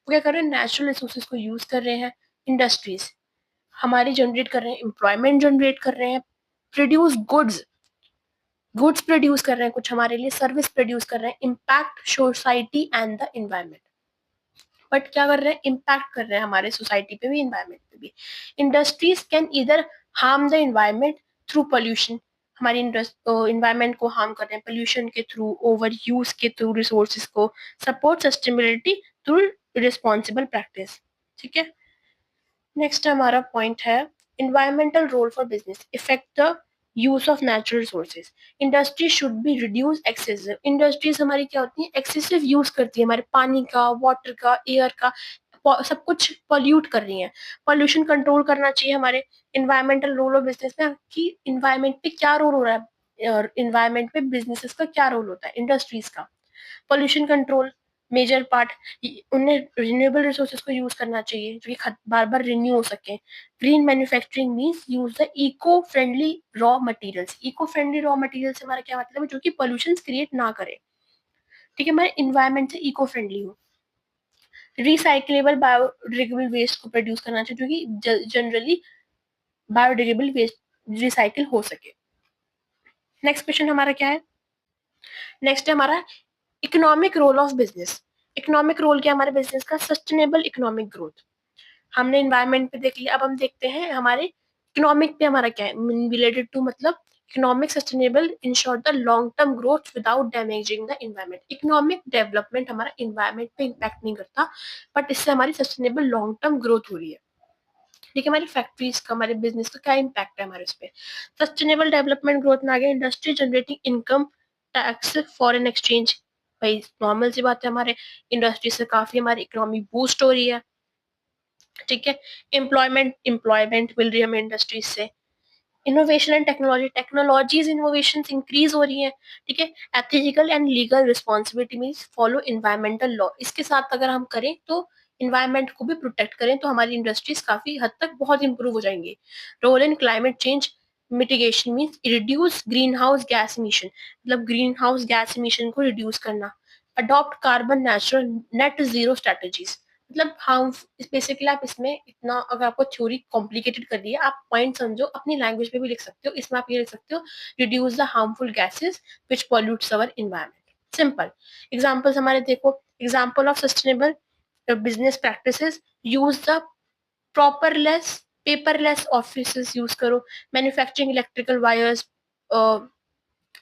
Speaker 1: वो क्या कर रहे हैं, नेचुरल रिसोर्सेज को यूज कर रहे हैं, इंडस्ट्रीज हमारी जनरेट कर रहे हैं, एम्प्लॉयमेंट जनरेट कर रहे हैं, प्रोड्यूस गुड्स प्रोड्यूस कर रहे हैं, कुछ हमारे लिए सर्विस प्रोड्यूस कर रहे हैं, impact society and the environment. But क्या कर रहे हैं, इम्पैक्ट कर रहे हैं हमारे सोसाइटी पे भी, इन्वायरमेंट पे भी। Industries can either harm the environment through pollution, हमारी इन्वायरमेंट को हार्म कर रहे हैं पोल्यूशन के थ्रू, ओवर यूज के थ्रू रिसोर्सेज को, support sustainability through responsible practice. ठीक है, नेक्स्ट हमारा पॉइंट है environmental role for business effect the use of natural resources. Industry should be reduce excessive, industries हमारी क्या होती है, एक्सेसिव यूज करती है हमारे पानी का, वाटर का, एयर का, सब कुछ पॉल्यूट कर रही है। पॉल्यूशन कंट्रोल करना चाहिए। हमारे इन्वायरमेंटल रोल ऑफ बिजनेस में कि इन्वायरमेंट पे क्या रोल हो रहा है, इन्वायरमेंट पे बिजनेसेस का क्या रोल होता है, इंडस्ट्रीज का। पोल्यूशन कंट्रोल मेजर पार्ट, उन्हें रिन्यूएबल रिसोर्सेज को यूज करना चाहिए जो कि बार बार रिन्यू हो सके। Green manufacturing means use the eco friendly raw materials, eco friendly raw material से हमारा क्या मतलब है, जो कि पोल्यूशन क्रिएट ना करे। ठीक है, मैं इन्वायरमेंट से इको फ्रेंडली हूँ। रिसाइक्लेबल बायोडिग्रेडेबल वेस्ट को प्रोड्यूस करना चाहिए जो कि जनरली बायोडिग्रेडेबल वेस्ट रिसाइकिल हो सके। नेक्स्ट क्वेश्चन हमारा क्या है, नेक्स्ट है हमारा economic role of business. Economic role क्या है हमारे बिजनेस का, सस्टेनेबल इकोनॉमिक ग्रोथ। हमने इन्वायरमेंट पे देख लिया, अब हम देखते हैं हमारे इकोनॉमिक पे हमारा क्या है रिलेटेड टू, मतलब economic sustainable ensure the long term growth without damaging the environment. Economic development हमारा इन्वायरमेंट पे इम्पैक्ट नहीं करता, बट इससे हमारी सस्टेनेबल लॉन्ग टर्म ग्रोथ हो रही है। ठीक है, हमारी फैक्ट्रीज का, हमारे बिजनेस का क्या इम्पैक्ट है हमारे उस पर। सस्टेनेबल डेवलपमेंट ग्रोथ में आ गया industry generating income, tax, foreign exchange. भाई नॉर्मल सी बात है, हमारे इंडस्ट्री से काफी हमारी इकोनॉमी बूस्ट हो रही है। ठीक है, एम्प्लॉयमेंट मिल रही है हमें इंडस्ट्रीज से। Innovation and technology, technologies innovation increase हो रही है, ठीक है। Ethical and legal responsibility means follow environmental law, इसके साथ अगर हम करें तो इन्वायरमेंट को भी प्रोटेक्ट करें तो हमारी इंडस्ट्रीज काफी हद तक बहुत इंप्रूव हो जाएंगी। Role in climate change mitigation means reduce green house gas emission, मतलब ग्रीन हाउस गैस इमिशन को रिड्यूस करना। Adopt carbon natural net zero strategies, मतलब हम बेसिकली आप इसमें इतना अगर आपको थ्योरी कॉम्प्लिकेटेड कर रही है, आप पॉइंट समझो, अपनी लैंग्वेज में भी लिख सकते हो। इसमें आप ये लिख सकते हो, reduce the harmful gases which pollutes our environment. Simple examples हमारे देखो, example of sustainable business practices, use the paperless paperless offices use करो, manufacturing electrical wires,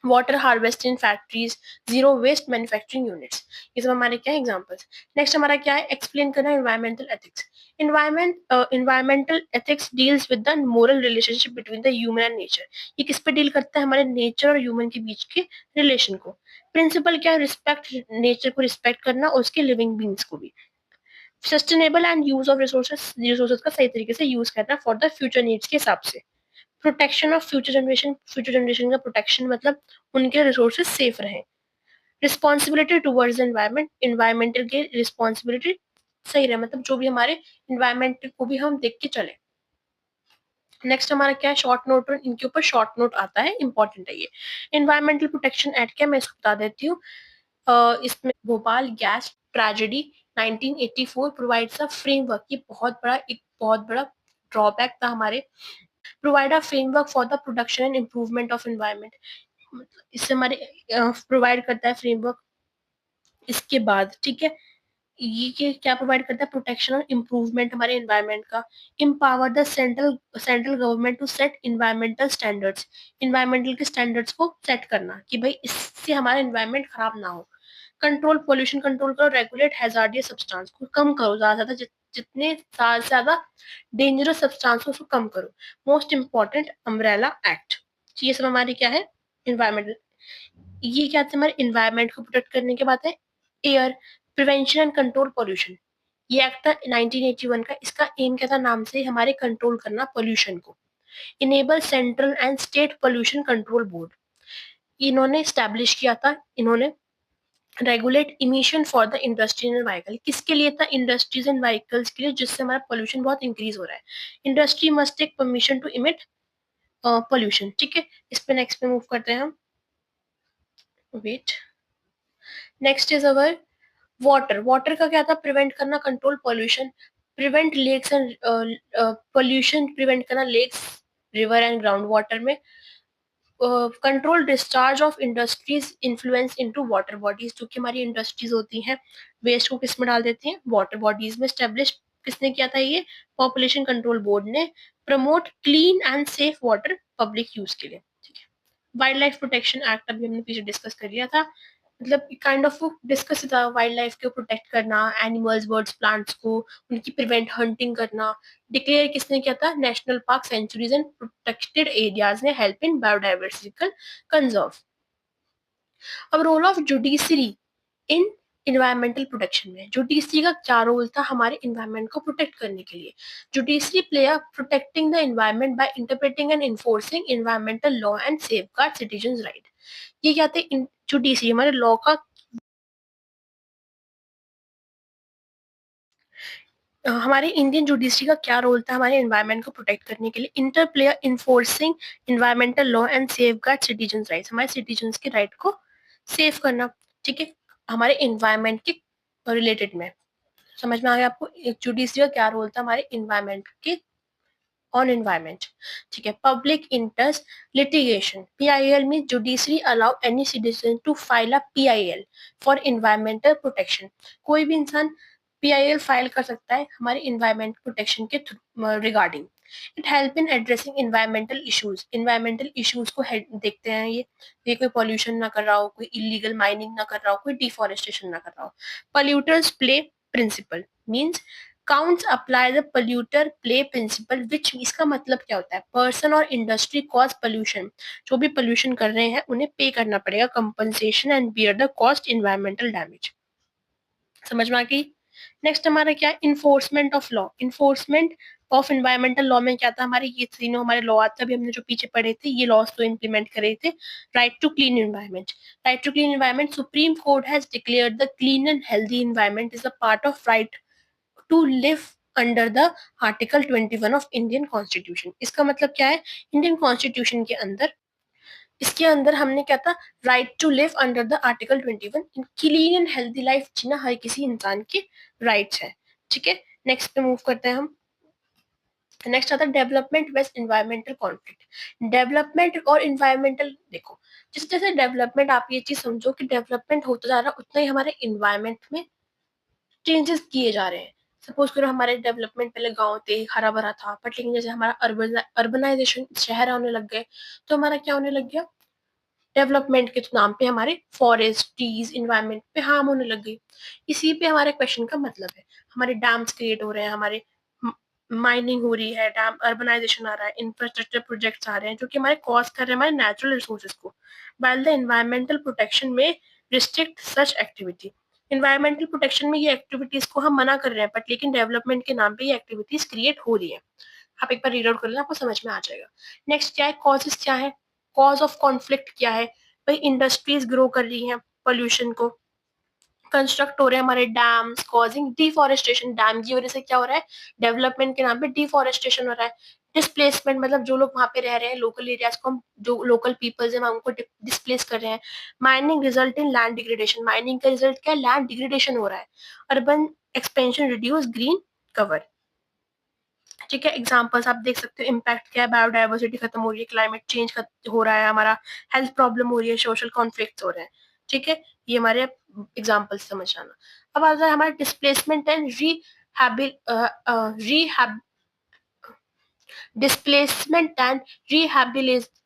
Speaker 1: water harvest in factories, zero waste manufacturing units. ये सब हमारे क्या examples. Next हमारा क्या है, एक्सप्लेन करना environmental ethics. Environmental ethics deals with the moral relationship between the human and nature. ये किस पे डील करता है, हमारे नेचर और ह्यूमन के बीच के रिलेशन को। प्रिंसिपल क्या है, रिस्पेक्ट, नेचर को रिस्पेक्ट करना और उसके लिविंग बींग्स को भी। Sustainable and use of resources, resources का सही तरीके से यूज करना फॉर द फ्यूचर नीड्स के हिसाब से। प्रोटेक्शन ऑफ फ्यूचर जनरेशन का प्रोटेक्शन मतलब उनके रिसोर्सेज सेफ रहें। रिस्पॉन्सिबिलिटी टुवर्ड्स एनवायरमेंट, एनवायरमेंटल के रिस्पॉन्सिबिलिटी सही रहे, मतलब जो भी हमारे एनवायरमेंट को भी हम देख के चले। नेक्स्ट हमारा क्या है, शॉर्ट नोट, इनके ऊपर शॉर्ट नोट आता है, इंपॉर्टेंट है ये। एनवायरमेंटल प्रोटेक्शन एक्ट क्या, मैं इसको बता देती हूँ। इसमें Bhopal gas tragedy 1984 provides a framework, ये बहुत बड़ा ड्रॉबैक था हमारे। Provide a framework for the production and improvement of environment, इससे हमारे प्रोवाइड करता है फ्रेमवर्क। इसके बाद ठीक है, ये क्या प्रोवाइड करता है, प्रोटेक्शन और इम्प्रूवमेंट हमारे एनवायरमेंट का। Empower the central government to set environmental standards, environmental के स्टैंडर्ड्स को सेट करना कि भाई इससे हमारा एनवायरमेंट खराब ना हो। कंट्रोल पोल्यूशन, कंट्रोल करो, रेगुलेट हैजार्डियस सब्सटेंस को कम करो, ज्यादा से ज्यादा जितने ज्यादा से ज्यादा डेंजरस सब्सटेंस को कम करो। मोस्ट इंपॉर्टेंट अम्ब्रेला एक्ट, ये सब हमारे क्या है, इन्वायरमेंटल। ये क्या हमारे इन्वायरमेंट को प्रोटेक्ट करने के बाद है। Air prevention and control pollution, ये एक्ट था 1981 का, इसका एम क्या था, नाम से हमारे कंट्रोल करना पोल्यूशन को। Enable central and state pollution control board, इन्होंने स्टैब्लिश किया था, इन्होंने regulate emission for the industrial vehicle, किसके लिए था, इंडस्ट्रीज एंड व्हीकल्स के लिए, जिससे हमारा पोल्यूशन बहुत इंक्रीज हो रहा है। Industry must take permission to emit pollution, ठीक है। इस पे नेक्स्ट पे मूव करते हैं हम, wait. Next is our water, water का क्या था, प्रिवेंट करना, control pollution, prevent lakes and pollution, prevent करना lakes, river and ground water में। Control discharge of industries influence into water bodies, जो कि हमारी इंडस्ट्रीज होती हैं, वेस्ट को किस में डाल देती हैं, वाटर बॉडीज में। स्टेब्लिश किसने किया था ये, पॉपुलेशन कंट्रोल बोर्ड ने। Promote clean and safe water public use के लिए, ठीक है। वाइल्ड लाइफ प्रोटेक्शन एक्ट अभी हमने पीछे डिस्कस कर लिया था, मतलब काइंड ऑफ डिस्कस था, वाइल्ड लाइफ को प्रोटेक्ट करना, एनिमल्स, बर्ड्स, प्लांट्स को, उनकी प्रिवेंट हंटिंग करना। डिक्लेयर किसने किया था, national park, sanctuaries and protected areas ने हेल्प इन बायोडाइवर्सिटी कंजर्व। अब role of judiciary in environmental protection में, जुडिशरी का क्या रोल था हमारे इन्वायरमेंट को प्रोटेक्ट करने के लिए। Judiciary play a protecting the environment by interpreting and enforcing environmental law and safeguard citizens right. ये क्या थे, जुडिशरी हमारे लॉ का, हमारे इंडियन जुडिशरी का क्या रोल था हमारे एनवायरनमेंट को प्रोटेक्ट करने के लिए। Inter player enforcing environmental law and safeguard citizens rights, हमारे सिटीजंस के राइट को सेव करना, ठीक है, हमारे एनवायरनमेंट के रिलेटेड में। समझ में आ गया आपको, एक जुडिशरी का क्या रोल था हमारे एनवायरनमेंट के on environment, ठीक है। public interest litigation, PIL means judiciary allow any citizen to file a PIL for environmental protection, कोई भी इंसान PIL फाइल कर सकता है हमारे environment protection के regarding. It help in addressing environmental issues, environmental issues को देखते हैं ये कोई पॉल्यूशन ना कर रहा हो, कोई इलीगल माइनिंग ना कर रहा हो, कोई डिफॉरेस्टेशन ना कर रहा हो। Polluters play principle means counts apply the polluter play principle, which इसका मतलब क्या होता है, पर्सन और इंडस्ट्री कॉज पोल्यूशन, जो भी पोल्यूशन कर रहे हैं उन्हें पे करना पड़ेगा compensation and bear the cost environmental damage. समझ में आ गई। नेक्स्ट हमारा क्या है, enforcement of law, enforcement of environmental law में क्या था, हमारे ये तीनों हमारे लॉ आते, अभी हमने जो पीछे पढ़े थे ये लॉज तो इम्प्लीमेंट करे थे. Right to clean environment. Right to clean environment, Supreme Court has declared the clean and healthy environment is a part of right to live under the article 21 of Indian constitution. इसका मतलब क्या है, Indian constitution के अंदर, इसके अंदर हमने क्या था, right to live under the article 21, clean and healthy life जीना हर किसी इंसान के राइट्स है. ठीक है, नेक्स्ट पे मूव करते हैं हम. नेक्स्ट आता है डेवलपमेंट वेस्ट इन्वायरमेंटल कॉन्फ्लिक्ट. डेवलपमेंट और इन्वायरमेंटल, देखो जैसे जैसे डेवलपमेंट, आप ये चीज समझो कि डेवलपमेंट होता जा रहा है उतना ही हमारे इन्वायरमेंट में चेंजेस किए जा रहे हैं. सपोज करो हमारे डेवलपमेंट पहले गांव थे, हरा भरा था, बट लेकिन जैसे हमारा अर्बनाइजेशन, शहर होने लग गए, तो हमारा क्या होने लग गया, डेवलपमेंट के नाम पे हमारे फॉरेस्ट, ट्रीज, इन्वायरमेंट पे हार्म होने लग गई. इसी पे हमारे क्वेश्चन का मतलब है, हमारे डैम्स क्रिएट हो रहे हैं, हमारे माइनिंग हो रही है, डैम अर्बनाइजेशन आ रहा है, इंफ्रास्ट्रक्चर प्रोजेक्ट्स आ रहे हैं जो कि हमारे कॉज कर रहे हैं हमारे नेचुरल रिसोर्सेज को. वाइल द एनवायरमेंटल प्रोटेक्शन में रिस्ट्रिक्ट सच एक्टिविटी. इन्वायरमेंटल प्रोटेक्शन में ये एक्टिविटीज को हम मना कर रहे हैं, बट लेकिन डेवलपमेंट के नाम पे ये एक्टिविटीज क्रिएट हो रही है. आप एक बार रीड आउट कर लेना, आपको समझ में आ जाएगा. नेक्स्ट क्या है, कॉजेस क्या है, कॉज ऑफ कॉन्फ्लिक्ट क्या है. भाई इंडस्ट्रीज ग्रो कर रही हैं, पोल्यूशन को कंस्ट्रक्ट हो रहे हैं हमारे डैम्स, कॉजिंग डिफॉरेस्टेशन. डैम की वजह से क्या हो रहा है, डेवलपमेंट के नाम पे डिफॉरेस्टेशन हो रहा है. डिस्प्लेसमेंट मतलब जो लोग वहां पे रह रहे हैं, लोकल एरियाज को हम, जो लोकल पीपल्स हैं हम उनको डिस्प्लेस कर रहे हैं. Mining result in land degradation. Mining का रिजल्ट क्या है, लैंड डिग्रेडेशन हो रहा है. Urban expansion reduce green cover. ठीक है, एग्जांपल्स आप देख सकते हो, इम्पैक्ट क्या है, बायोडाइवर्सिटी खत्म हो रही है, क्लाइमेट चेंज हो रहा है, हमारा हेल्थ प्रॉब्लम हो रही है, सोशल कॉन्फ्लिक्ट हो रहे हैं. ठीक है, ये हमारे एग्जांपल्स समझ आना. अब आता है हमारा displacement and rehab displacement and rehabilitation.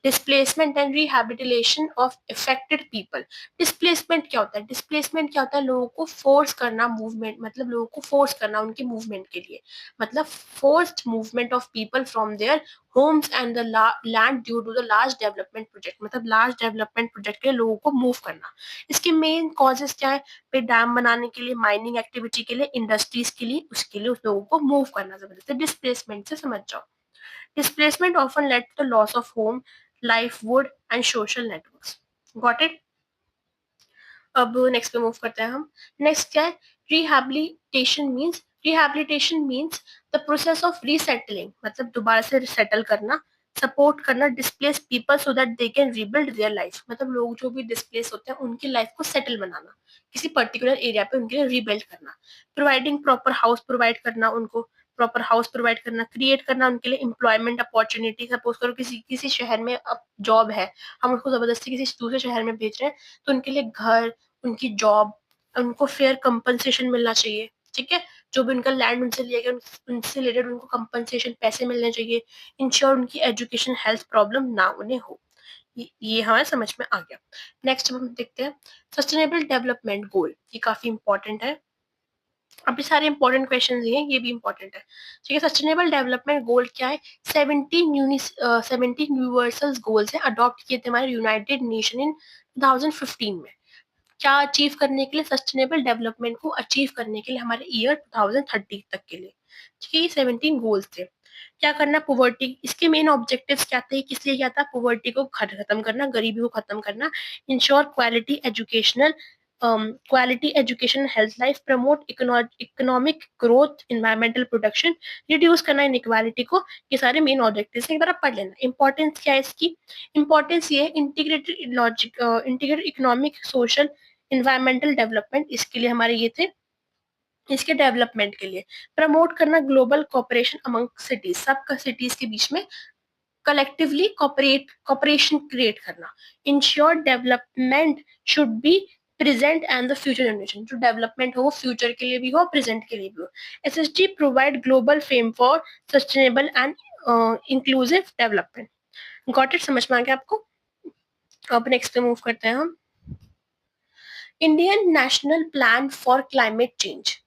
Speaker 1: Displacement and rehabilitation of affected people. Displacement क्या होता है, डिस्प्लेसमेंट क्या होता है, लोगों को फोर्स करना मूवमेंट, मतलब लोगों को फोर्स करना उनके मूवमेंट के लिए, मतलब forced movement of people from their homes and the land due to the large development project. मतलब लार्ज डेवलपमेंट प्रोजेक्ट के लोगों को मूव करना. इसके मेन कॉजेस क्या है, पे डैम बनाने के लिए, माइनिंग एक्टिविटी के लिए, इंडस्ट्रीज के लिए, उसके लिए उस लोगों को मूव करना. जबरदस्ती डिस्प्लेसमेंट से समझ जाओ. Displacement often led to the loss of home, livelihood, and social networks. Got it? अब नेक्स्ट पे मूव करते हैं हम. नेक्स्ट क्या है, rehabilitation means the process of resettling, मतलब दोबारा से सेटल करना, सपोर्ट करना displace people so that they can rebuild their life. मतलब लोग जो भी डिस्प्लेस होते हैं उनकी लाइफ को सेटल बनाना, किसी पर्टिकुलर एरिया पे उनके लिए रीबिल्ड करना. प्रोवाइडिंग प्रॉपर हाउस प्रोवाइड करना, उनको प्रॉपर हाउस प्रोवाइड करना, क्रिएट करना उनके लिए एम्प्लॉयमेंट अपॉर्चुनिटी. सपोज करो किसी किसी शहर में अब जॉब है, हम उसको जबरदस्ती किसी दूसरे शहर में भेज रहे हैं, तो उनके लिए घर, उनकी जॉब, उनको फेयर कंपनसेशन मिलना चाहिए. ठीक है, जो भी उनका लैंड उनसे लिया गया उनसे रिलेटेड उनको कंपनसेशन पैसे मिलने चाहिए. इंश्योर उनकी एजुकेशन हेल्थ प्रॉब्लम ना उन्हें हो. ये हमारे समझ में आ गया. नेक्स्ट हम देखते हैं सस्टेनेबल डेवलपमेंट गोल. ये काफी इंपॉर्टेंट है. अभी सारे इंपॉर्टेंट क्वेश्चन हैं, ये भी इंपॉर्टेंट है. ठीक है, सस्टेनेबल डेवलपमेंट गोल क्या है, 17 यूनिवर्सल गोल्स हैं, अडॉप्ट किए थे हमारे यूनाइटेड नेशन इन 2015 में. क्या अचीव करने के लिए, सस्टेनेबल डेवलपमेंट को अचीव करने के लिए हमारे ईयर 2030 तक के लिए. ठीक है, ये 17 गोल्स थे. क्या करना, पोवर्टी, इसके मेन ऑब्जेक्टिव्स क्या थे, किस लिए क्या था, पोवर्टी को खत्म करना, गरीबी को खत्म करना, ensure quality education, health life, promote economic growth, environmental protection, reduce करना इनइक्वालिटी को. ये सारे मेन ऑब्जेक्टिव्स हैं, एक बार आप पढ़ लेना. इंपॉर्टेंस क्या है इसकी, इंपॉर्टेंस ये है integrated logic, integrated economic, social, environmental development, इसके लिए हमारे ये थे, इसके डेवलपमेंट के लिए. प्रमोट करना ग्लोबल कॉपरेशन अमंग सिटीज, सब सिटीज के बीच में कलेक्टिवली कॉपरेशन क्रिएट करना. Ensure development should be present and the future generation, जो डेवलपमेंट हो वो फ्यूचर के लिए भी हो, प्रेजेंट के लिए भी हो. SSD provide global fame for sustainable and inclusive development. Got it, समझ में आ गया आपको. अब नेक्स्ट पे मूव करते हैं हम. Indian national plan for climate change.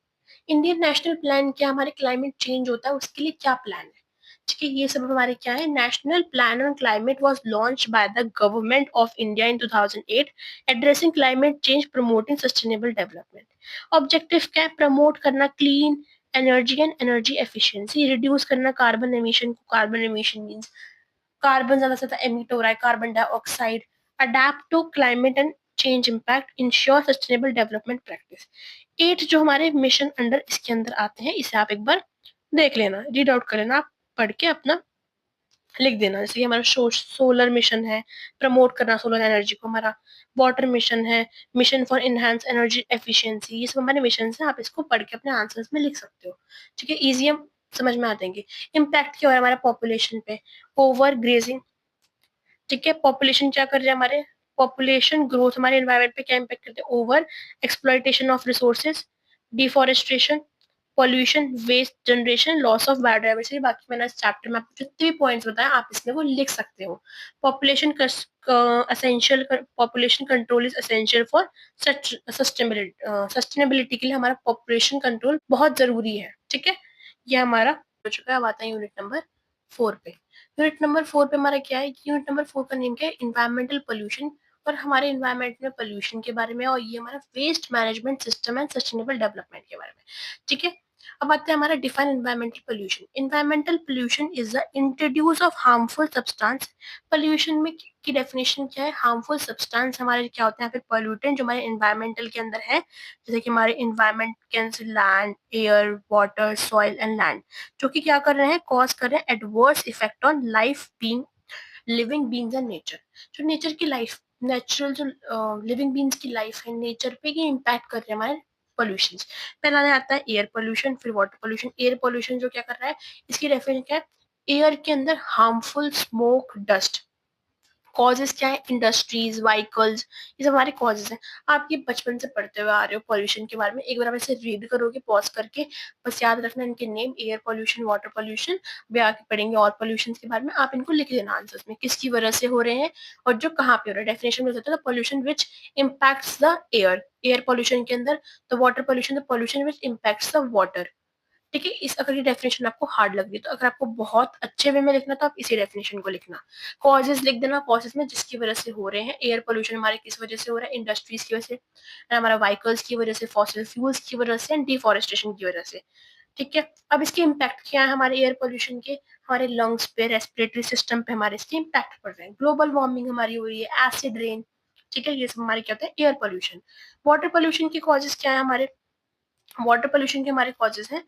Speaker 1: Indian national plan क्या, हमारे क्लाइमेट चेंज होता है उसके लिए क्या प्लान है. ठीक है, ये सब हमारे क्या है, national plan on climate was launched by the government of India in 2008, addressing climate change, promoting sustainable development. Objective क्या है, प्रमोट करना clean energy and energy efficiency, reduce करना कार्बन एमिशन को, कार्बन एमिशन मीन्स कार्बन ज्यादा से ज्यादा emit हो रहा है, carbon dioxide, adapt to climate and change impact, ensure sustainable development practice. 8 जो हमारे मिशन अंडर इसके अंदर आते हैं, इसे आप एक बार देख लेना, रीड आउट कर लेना, आप पढ़ के अपना लिख देना। जैसे कि हमारा सोलर मिशन है, प्रमोट करना सोलर एनर्जी को, हमारा वाटर मिशन है, mission for enhance energy efficiency, ये सब हमारे मिशन है, आप इसको पढ़ के अपने आंसर्स में लिख सकते हो। ठीक है, इजी हम समझ में आ जाएंगे। इम्पैक्ट क्या हो रहा है हमारा पॉपुलेशन पे, ओवर ग्रेजिंग। ठीक है, पॉपुलेशन क्या कर रहे हैं हमारे, पॉपुलेशन ग्रोथ हमारे एनवायरमेंट पे क्या इम्पैक्ट करते हैं, over exploitation of resources, deforestation, pollution, waste generation, loss of biodiversity. बाकी मैंने इस चैप्टर में आपको जितने भी पॉइंट्स बताए आप इसमें वो लिख सकते हो। Population essential, population control is essential for sustainability के लिए हमारा पॉपुलेशन कंट्रोल बहुत जरूरी है। ठीक है, ये हमारा हो चुका है। अब आता है यूनिट नंबर 4 पे। यूनिट नंबर 4 पे हमारा क्या है, यूनिट नंबर 4 का नेम क्या है, इन्वायरमेंटल पोल्यूशन, और हमारे इन्वायरमेंट में पोल्यूशन के बारे में, और ये हमारा waste management system and sustainable development के बारे में। ठीक है, अब आते हैं हमारा define environmental pollution. Environmental pollution is the introduce of harmful substance. Pollution में की डेफिनेशन क्या है, हार्मफुल सब्सटेंस हमारे क्या होते हैं, फिर पोल्यूटेंट जो हमारे इन्वायरमेंटल के अंदर है, जैसे कि हमारे इन्वायरमेंट के अंदर land, air, water, soil and land, जो कि क्या कर रहे हैं, कॉज कर रहे हैं adverse effect on life being, living beings and nature. जो नेचर की लाइफ, नेचुरल जो लिविंग बींग्स की लाइफ है, नेचर पे ये इम्पैक्ट कर रहे हैं हमारे पोल्यूशन। पहला आता है एयर पोल्यूशन, फिर वाटर पोल्यूशन। एयर पोल्यूशन जो क्या कर रहा है, इसकी डेफिनेशन क्या है, एयर के अंदर हार्मफुल स्मोक, डस्ट। कॉजेस क्या है, इंडस्ट्रीज, व्हीकल्स, ये सब हमारे कॉजेस हैं। आप ये बचपन से पढ़ते हुए आ रहे हो पॉल्यूशन के बारे में, एक बार आप ऐसे रीड करोगे पॉज करके, बस याद रखना इनके name, air pollution, water pollution, भी आगे पढ़ेंगे और पॉल्यूशन के बारे में, आप इनको लिख लेना आंसर्स में, किसकी वजह से हो रहे हैं और जो कहाँ पे हो रहा है। डेफिनेशन में होता है pollution which impacts the air, air pollution के अंदर, तो water pollution, the pollution which impacts the water. ठीक है, इस अगर ये डेफिनेशन आपको हार्ड लग रही है, तो अगर आपको बहुत अच्छे वे में लिखना तो आप इसी डेफिनेशन को लिखना। कॉजेस लिख देना, कॉजेस में जिसकी वजह से हो रहे हैं। एयर पोल्यूशन हमारे किस वजह से हो रहा है, इंडस्ट्रीज की वजह से, हमारा व्हीकल्स की वजह से, फॉसिल फ्यूल्स की वजह से, एंड डिफॉरेस्टेशन की वजह से। ठीक है, अब इसके इम्पैक्ट क्या है हमारे एयर पोल्यूशन के, हमारे लंग्स पे, रेस्पिरेटरी सिस्टम पे हमारे इसके इम्पैक्ट पड़ रहे हैं। ग्लोबल वार्मिंग हमारी हो रही है, एसिड रेन। ठीक है, ये सब हमारे क्या होता है, एयर पोल्यूशन। वाटर पोल्यूशन के कॉजेस क्या है हमारे, वाटर पोल्यूशन के हमारे कॉजेस हैं,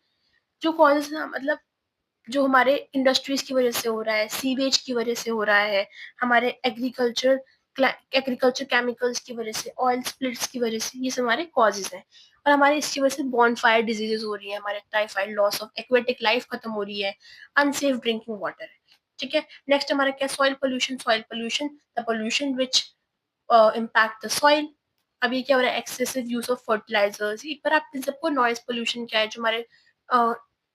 Speaker 1: जो कॉजेस मतलब जो हमारे इंडस्ट्रीज की वजह से हो रहा है, सीवेज की वजह से हो रहा है, हमारे एग्रीकल्चर केमिकल्स की वजह से, ऑयल स्प्लिट्स की वजह से, ये सब हमारे कॉजेज हैं। और हमारे इसकी वजह से बॉनफायर डिजीजेस हो रही है, हमारे typhoid, loss of aquatic life खत्म हो रही है, अनसेफ ड्रिंकिंग वाटर है। ठीक है, नेक्स्ट हमारा क्या, soil pollution. Soil pollution, the pollution which impact the soil. अब ये क्या हो रहा है, एक्सेसिव यूज ऑफ फर्टिलाइजर्स। एक बार आप इन सबको, नॉइज पोल्यूशन क्या है, जो हमारे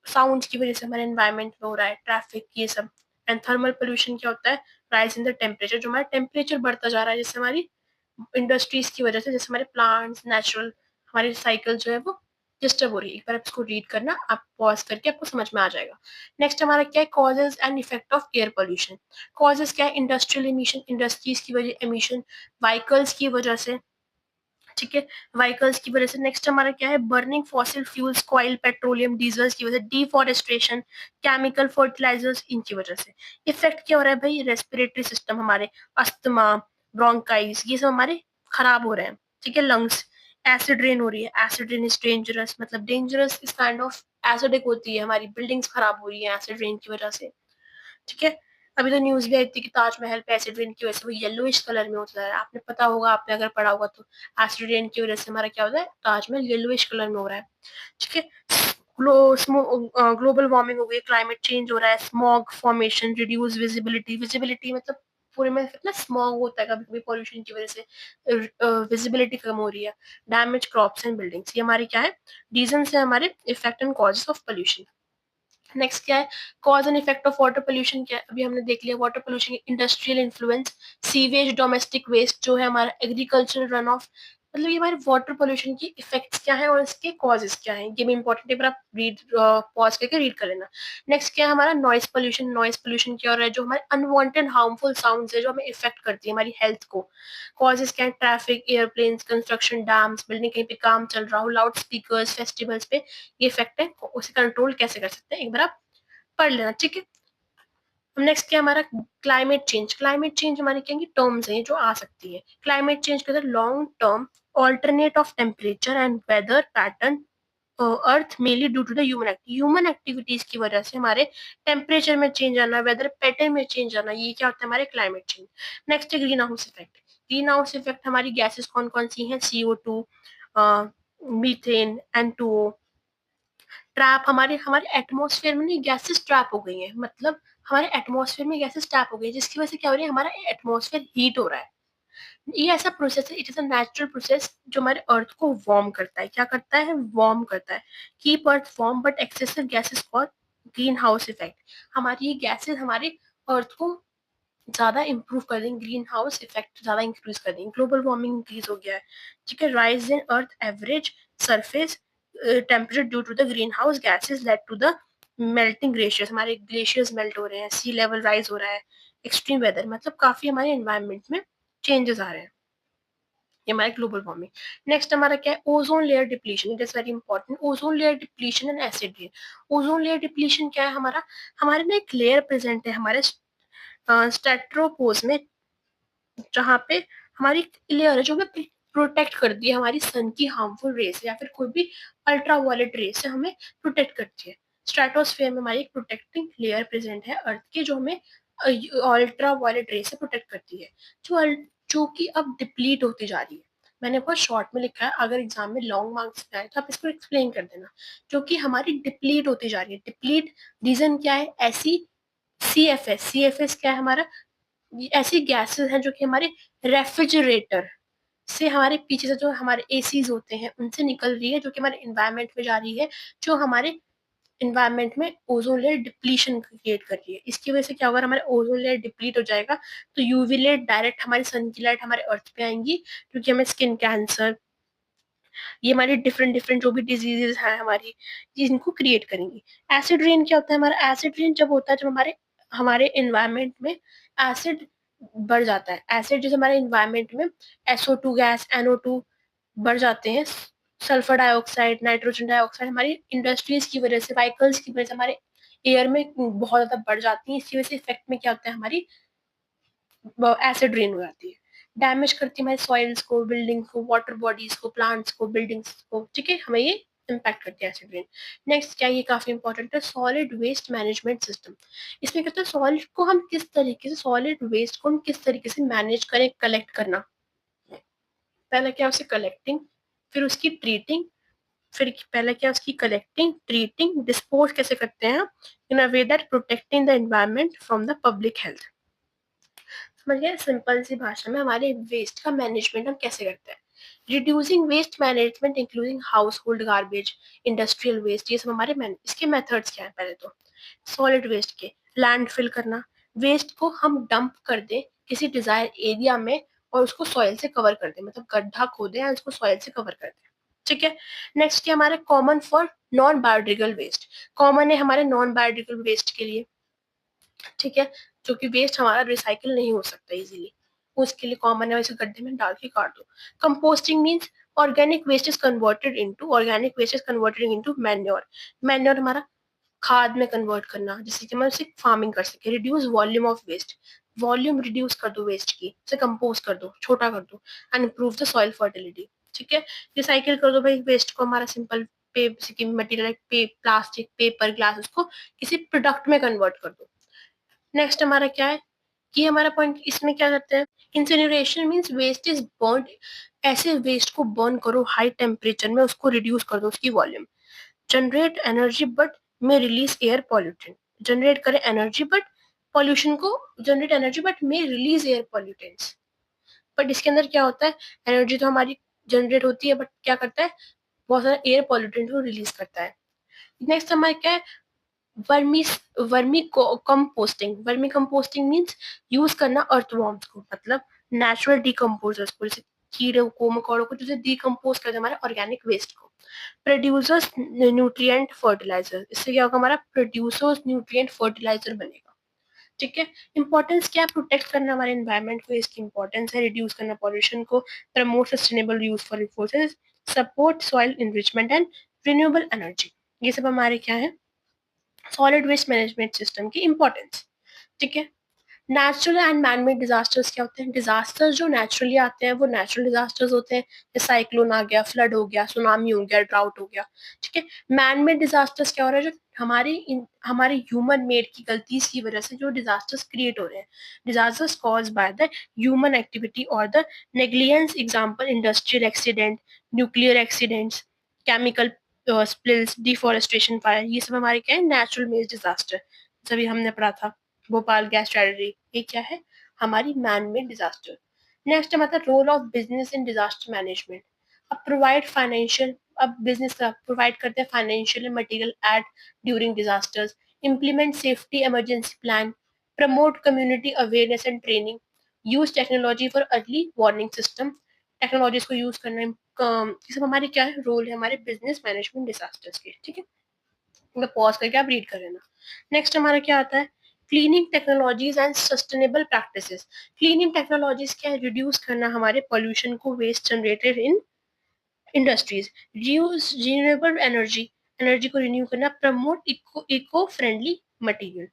Speaker 1: साउंड की वजह से हमारे एनवायरमेंट में हो रहा है, ट्रैफिक, ये सब। एंड थर्मल पोल्यूशन क्या होता है, राइज इन द टेम्परेचर, जो हमारा टेम्परेचर बढ़ता जा रहा है, जैसे हमारी इंडस्ट्रीज की वजह से, जैसे हमारे प्लांट्स, नेचुरल हमारी साइकिल जो है वो डिस्टर्ब हो रही है। एक बार आप इसको रीड करना, आप पॉज करके आपको समझ में आ जाएगा। नेक्स्ट हमारा क्या है, causes and effect of air pollution. Causes क्या है, इंडस्ट्रियल एमिशन, इंडस्ट्रीज की वजह एमिशन, व्हीकल्स की वजह से। ठीक है, व्हीकल्स की वजह से। नेक्स्ट हमारा क्या है, burning fossil fuels, oil, petroleum, diesels की वजह से, डिफॉरेस्टेशन, केमिकल फर्टिलाइजर्स, इनकी वजह से। इफेक्ट क्या हो रहा है भाई, रेस्पिरेटरी सिस्टम, हमारे अस्थमा, ब्रोंकाइस, ये सब हमारे खराब हो रहे हैं। ठीक है, लंग्स, एसिड रेन हो रही है, एसिड रेन इज डेंजरस, मतलब डेंजरस इस काइंड ऑफ एसिडिक होती है, हमारी बिल्डिंग्स खराब हो रही है एसिड रेन की वजह से। ठीक है, अभी तो न्यूज भी आई थी कि ताजमहल पे एसिड रेन की वजह से वो येलोइश कलर में होता है। आपने पता होगा, आपने अगर पढ़ा होगा तो, एसिड रेन की वजह से हमारा क्या होता है, ताजमहल येलोइश कलर में हो रहा है। ठीक है, ग्लोबल वार्मिंग हो गई, क्लाइमेट चेंज हो रहा है, smog formation, reduce visibility. Visibility मतलब पूरे में कितना स्मॉग होता है, कभी कभी पॉल्यूशन की वजह से विजिबिलिटी कम हो रही है। डैमेज क्रॉप्स एंड बिल्डिंग्स, ये हमारी क्या है, रीजन है हमारे effect and causes of pollution. Next क्या है, cause and effect of water pollution क्या है, अभी हमने देख लिया water pollution, industrial influence, sewage, domestic waste जो है हमारा, एग्रीकल्चरल रन ऑफ, मतलब ये हमारे वाटर पोल्यूशन की इफेक्ट्स क्या है और इसके कॉजेस क्या हैं, ये भी इंपॉर्टेंट है, पर आप रीड पॉज करके रीड कर लेना। नेक्स्ट क्या है हमारा नॉइस पोल्यूशन। नॉइस पोल्यूशन क्या हो रहा है, जो हमारे अनवांटेड हार्मफुल साउंड्स है जो हमें इफेक्ट करती है हमारी हेल्थ को। कॉजेस क्या है, traffic, airplanes, construction, dams, building कहीं पे काम चल रहा हो, लाउड स्पीकर्स, फेस्टिवल्स पे ये इफेक्ट है, उसे कंट्रोल कैसे कर सकते हैं एक बार आप पढ़ लेना, ठीक है। नेक्स्ट क्या हमारा क्लाइमेट चेंज। क्लाइमेट चेंज हमारे क्या टर्म्स हैं जो आ सकती है। क्लाइमेट चेंज के अंदर long term alternate of temperature and weather pattern earth mainly due to the human activities की वजह से हमारे टेम्परेचर में चेंज आना, वेदर पैटर्न में चेंज आना, ये क्या होता है हमारे क्लाइमेट चेंज। नेक्स्ट है green house effect. Greenhouse effect हमारी गैसेस कौन कौन सी हैं, CO2, मीथेन, N2O। ट्रैप हमारे हमारे एटमॉस्फेयर में नहीं गैसेस ट्रैप हो गई हैं, मतलब हमारे एटमॉस्फेयर में गैसेस ट्रैप हो गई है, जिसकी वजह से क्या हो रही है, हमारा एटमॉस्फेयर हीट हो रहा है। ये ऐसा प्रोसेस है, it is a natural process जो हमारे अर्थ को वार्म करता है। क्या करता है, वार्म करता है। Keep earth warm but excessive gases called green house effect. हमारी ये गैसेस हमारे अर्थ को ज्यादा इंप्रूव कर देंगे, ग्रीन हाउस इफेक्ट ज्यादा इंक्रीज कर देंगे, ग्लोबल वार्मिंग इंक्रीज हो गया है, ठीक है। Rise in earth average surface temperature due to the green house gases led to the melting glaciers. हमारे ग्लेशियर्स मेल्ट हो रहे हैं, सी लेवल राइज हो रहा है, एक्सट्रीम वेदर, मतलब काफी हमारे एनवायरमेंट में चेंजेस आ रहे हैं, ये हमारा ग्लोबल वार्मिंग। नेक्स्ट हमारा क्या है, ozone layer depletion. It is very important, ozone layer depletion and acid rain. Ozone layer depletion क्या है, हमारा हमारे ना एक लेयर प्रेजेंट है हमारे स्ट्रेटोपोज में, जहाँ पे हमारी लेयर है जो हमें प्रोटेक्ट करती है हमारी सन की हार्मफुल रे से या फिर कोई भी अल्ट्रा वायलेट रे से हमें प्रोटेक्ट करती है। स्ट्रेटोस्फेयर में हमारी एक प्रोटेक्टिंग लेयर प्रेजेंट है अर्थ की, जो हमें अल्ट्रा वायलेट रे से प्रोटेक्ट करती है, जो जो कि अब डिप्लीट होती जा रही है। मैंने बहुत शॉर्ट में लिखा है, अगर एग्जाम में लॉन्ग मार्क्स आए तो आप इसको एक्सप्लेन कर देना। जो कि हमारी डिप्लीट होती जा रही है, डिप्लीट रीजन क्या है, ऐसी सी एफ एस क्या है हमारा, ऐसी गैसेस हैं जो कि हमारे रेफ्रिजरेटर से, हमारे पीछे से जो हमारे एसीज होते हैं उनसे निकल रही है, जो कि हमारे इन्वायरमेंट में जा रही है, जो हमारे इन्वायरमेंट में ओजोन लेयर डिप्लीशन क्रिएट कर रही है। इसकी वजह से क्या होगा, हमारे ओजोन लेयर डिप्लीट हो जाएगा तो यूवी लाइट डायरेक्ट हमारी सन की लाइट हमारे अर्थ पे आएंगी, क्योंकि हमें स्किन कैंसर, ये हमारी डिफरेंट डिफरेंट जो भी डिजीजेस हैं हमारी, ये इनको क्रिएट करेंगी। एसिड रेन क्या होता है, हमारा एसिड रेन जब होता है जब हमारे हमारे इन्वायरमेंट में एसिड बढ़ जाता है। एसिड जैसे हमारे इन्वायरमेंट में SO2 गैस, NO2 बढ़ जाते हैं, सल्फर डाइऑक्साइड, नाइट्रोजन डाइऑक्साइड हमारी इंडस्ट्रीज की वजह से, व्हीकल्स की वजह से हमारे एयर में बहुत ज्यादा बढ़ जाती है। इसी वजह से इफेक्ट में क्या होता है, हमारी एसिड रेन हो जाती है, डैमेज करती है हमारे सॉइल्स को, बिल्डिंग्स को, वाटर बॉडीज को, प्लांट्स को, बिल्डिंग्स को, ठीक है, हमें ये इम्पैक्ट करती है एसिड रेन। नेक्स्ट क्या, ये काफी इंपॉर्टेंट है, सॉलिड वेस्ट मैनेजमेंट सिस्टम। इसमें कहते हैं सॉलिड को हम किस तरीके से, सॉलिड वेस्ट को हम किस तरीके से मैनेज करें, कलेक्ट करना। पहले क्या उसे कलेक्टिंग, फिर उसकी ट्रीटिंग, फिर पहले क्या उसकी कलेक्टिंग, ट्रीटिंग, डिस्पोज कैसे करते हैं in a way that protecting the environment from the public health. समझिए सिंपल सी भाषा में हमारे वेस्ट का मैनेजमेंट हम कैसे करते हैं। Reducing waste management including house hold garbage, industrial waste, ये सब हमारे इसके मेथड्स क्या है। पहले तो सॉलिड वेस्ट के लैंडफिल करना, वेस्ट को हम डंप कर दें किसी डिजायर एरिया में और उसको सॉइल से कवर कर दें, मतलब गड्ढा खोदें या उसको सॉइल से कवर कर दें, ठीक है। नेक्स्ट क्या हमारे common for non biodegradable waste, common है हमारे नॉन बायोडिग्रेडेबल वेस्ट के लिए, ठीक है, जो कि वेस्ट हमारा रिसाइकिल नहीं हो सकता इजीली, उसके लिए कॉमन है, वैसे गड्ढे में डाल के काट दो। Composting means organic waste is converted into manure. Manure हमारा खाद में कन्वर्ट करना, जिससे कि हम उससे फार्मिंग कर सके। Reduce volume of waste, volume reduce कर दो वेस्ट की, उसे कंपोज कर दो, छोटा कर दो, and improve the soil fertility, ठीक है। रिसाइकिल कर दो भाई वेस्ट को, हमारा सिंपल पे material like plastic, paper, glass, उसको किसी प्रोडक्ट में कन्वर्ट कर दो। नेक्स्ट हमारा क्या है, कि हमारा पॉइंट इसमें क्या करते हैं, incineration means waste is burn, ऐसे वेस्ट को बर्न करो हाई टेम्परेचर में, उसको रिड्यूस कर दो उसकी volume. Generate energy but may release air pollutant, generate करे एनर्जी बट पॉल्यूशन को, generate energy but may release air pollutants. But इसके अंदर क्या होता है, एनर्जी तो हमारी जनरेट होती है बट क्या करता है, बहुत सारा एयर पॉल्यूटेंट को रिलीज करता है। नेक्स्ट हमारा क्या है, vermi vermi composting. Vermi composting means use करना अर्थवॉर्म्स को, मतलब नेचुरल डिकम्पोजर्स को, जैसे कीड़ों को, मकोड़ों को, जो डिकम्पोज करते हैं हमारे ऑर्गेनिक वेस्ट को। प्रोड्यूसर्स न्यूट्रिएंट फर्टिलाइजर, इससे क्या होगा, हमारा प्रोड्यूसर्स न्यूट्रिएंट फर्टिलाइजर बनेगा। ठीक है। इंपॉर्टेंस क्या है, प्रोटेक्ट करना हमारे एनवायरमेंट को, इसकी इंपॉर्टेंस है, रिड्यूस करना पॉल्यूशन को, promote sustainable use for resources, support soil enrichment and renewable energy. ये सब हमारे क्या है, सॉलिड वेस्ट मैनेजमेंट सिस्टम की इंपॉर्टेंस। ठीक है। नेचुरल एंड मैनमेड डिजास्टर्स क्या होते हैं, डिजास्टर्स जो नेचुरली आते हैं वो नेचुरल डिजास्टर्स होते हैं, जैसे साइक्लोन आ गया, फ्लड हो गया, सुनामी हो गया, ड्राउट हो गया। ठीक है। मैनमेड डिजास्टर्स क्या हो रहा है, जो हमारे ह्यूमन मेड की गलती की वजह से जो डिजास्टर्स क्रिएट हो रहे हैं, disasters cause by the human activity और the negligence, example industrial accident, nuclear accidents, chemical spills, deforestation, fire, ये सब हमारे क्या है, नेचुरल मेड डिजास्टर। जब हमने पढ़ा था भोपाल गैस ट्रेजेडी, ये क्या है, हमारी मैन मेड डिजास्टर। नेक्स्ट हमारा role of business in disaster management. अब प्रोवाइड फाइनेंशियल, अब बिजनेस प्रोवाइड करते हैं financial material at during disasters, implement safety emergency plan, promote community awareness and training, use technology for early warning system, technologies को use करना, ये सब हमारे क्या है, रोल है हमारे बिजनेस मैनेजमेंट डिजास्टर्स के। ठीक है। मैं पॉज करके आप रीड कर लेना। नेक्स्ट हमारा क्या आता है, cleaning technologies and sustainable practices. Cleaning technologies क्या है, रिड्यूस करना हमारे पॉल्यूशन को, waste generated in industries, use renewable energy, energy को रिन्यू करना, promote eco friendly material,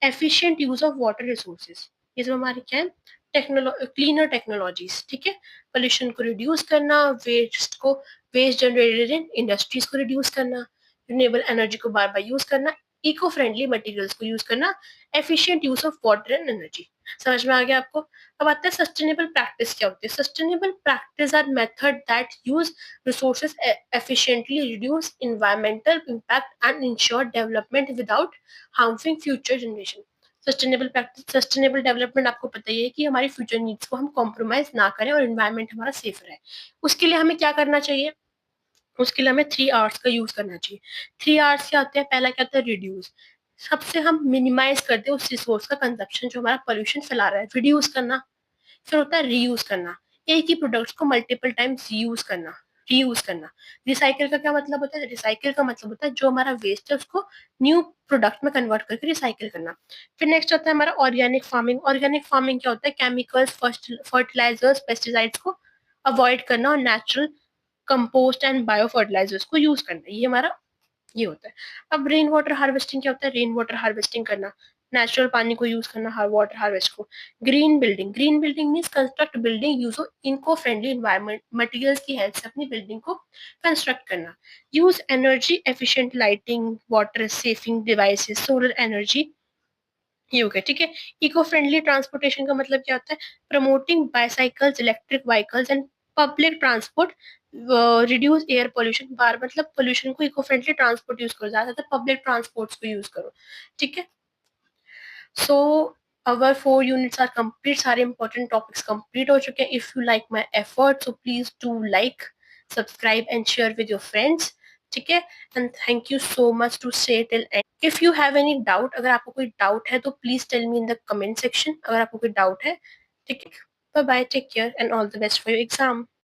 Speaker 1: efficient use of water resources. ये सब हमारे क्या है, क्लीनर टेक्नोलॉजीज। ठीक है। पोल्यूशन को रिड्यूस करना, वेस्ट जनरेटेड इन इंडस्ट्रीज को रिड्यूस करना, रिन्यूएबल एनर्जी को बार बार यूज करना, इको फ्रेंडली मटेरियल्स को यूज करना, efficient use of water and energy. समझ में आ गया आपको। अब आता है सस्टेनेबल प्रैक्टिस क्या होती है। Sustainable practice are method that use resources efficiently, reduce environmental impact, and ensure development without harming future generation। Sustainable practice, sustainable development आपको पता ही है कि हमारी फ्यूचर नीड्स को हम कॉम्प्रोमाइज ना करें और एनवायरमेंट हमारा सेफ रहे। उसके लिए हमें क्या करना चाहिए, उसके लिए हमें 3 आवर्स का यूज करना चाहिए। 3 आवर्स क्या होते हैं, पहला क्या होता है, रिड्यूस, सबसे हम मिनिमाइज करते हैं उस रिसोर्स का कंजप्शन जो हमारा पोल्यूशन फैला रहा है, रिड्यूस करना। फिर होता है रीयूज करना, एक ही प्रोडक्ट्स को मल्टीपल टाइम्स यूज करना, रीयूज करना। रिसाइकिल का क्या मतलब होता है, रिसाइकिल का मतलब होता है जो हमारा वेस्ट है उसको न्यू प्रोडक्ट में कन्वर्ट करके रिसाइकिल करना। फिर नेक्स्ट होता है हमारा ऑर्गेनिक फार्मिंग। ऑर्गेनिक फार्मिंग क्या होता है, केमिकल्स, फर्टिलाइजर्स, पेस्टिसाइड्स को अवॉइड करना और natural compost and bio fertilisers को यूज करना, ये हमारा ये होता है। अब रेन वाटर हार्वेस्टिंग क्या होता है, रेन वाटर हार्वेस्टिंग करना, नेचुरल पानी को यूज करना, हर वाटर हार्वेस्ट को। Green building, green building means construct building use इनको फ्रेंडली एनवायरमेंट मटेरियल्स की हेल्प से अपनी बिल्डिंग को कंस्ट्रक्ट करना। Use energy efficient lighting, water saving devices, solar energy, ये हो गया। ठीक है। इको फ्रेंडली ट्रांसपोर्टेशन का मतलब क्या होता है, promoting bicycles, electric vehicles and public transport, reduce air pollution, बार मतलब पोल्यूशन को, इको फ्रेंडली ट्रांसपोर्ट यूज करो, ज्यादातर पब्लिक ट्रांसपोर्ट्स को यूज करो। ठीक है। सो our 4 units are complete, सारे important topics complete हो चुके हैं। If you like my effort, so please do like, subscribe and share with your friends। ठीक है। And thank you so much to stay till end। If you have any doubt, अगर आपको कोई doubt है तो please tell me in the comment section, अगर आपको कोई doubt है। ठीक है। Bye bye, take care and all the best for your exam।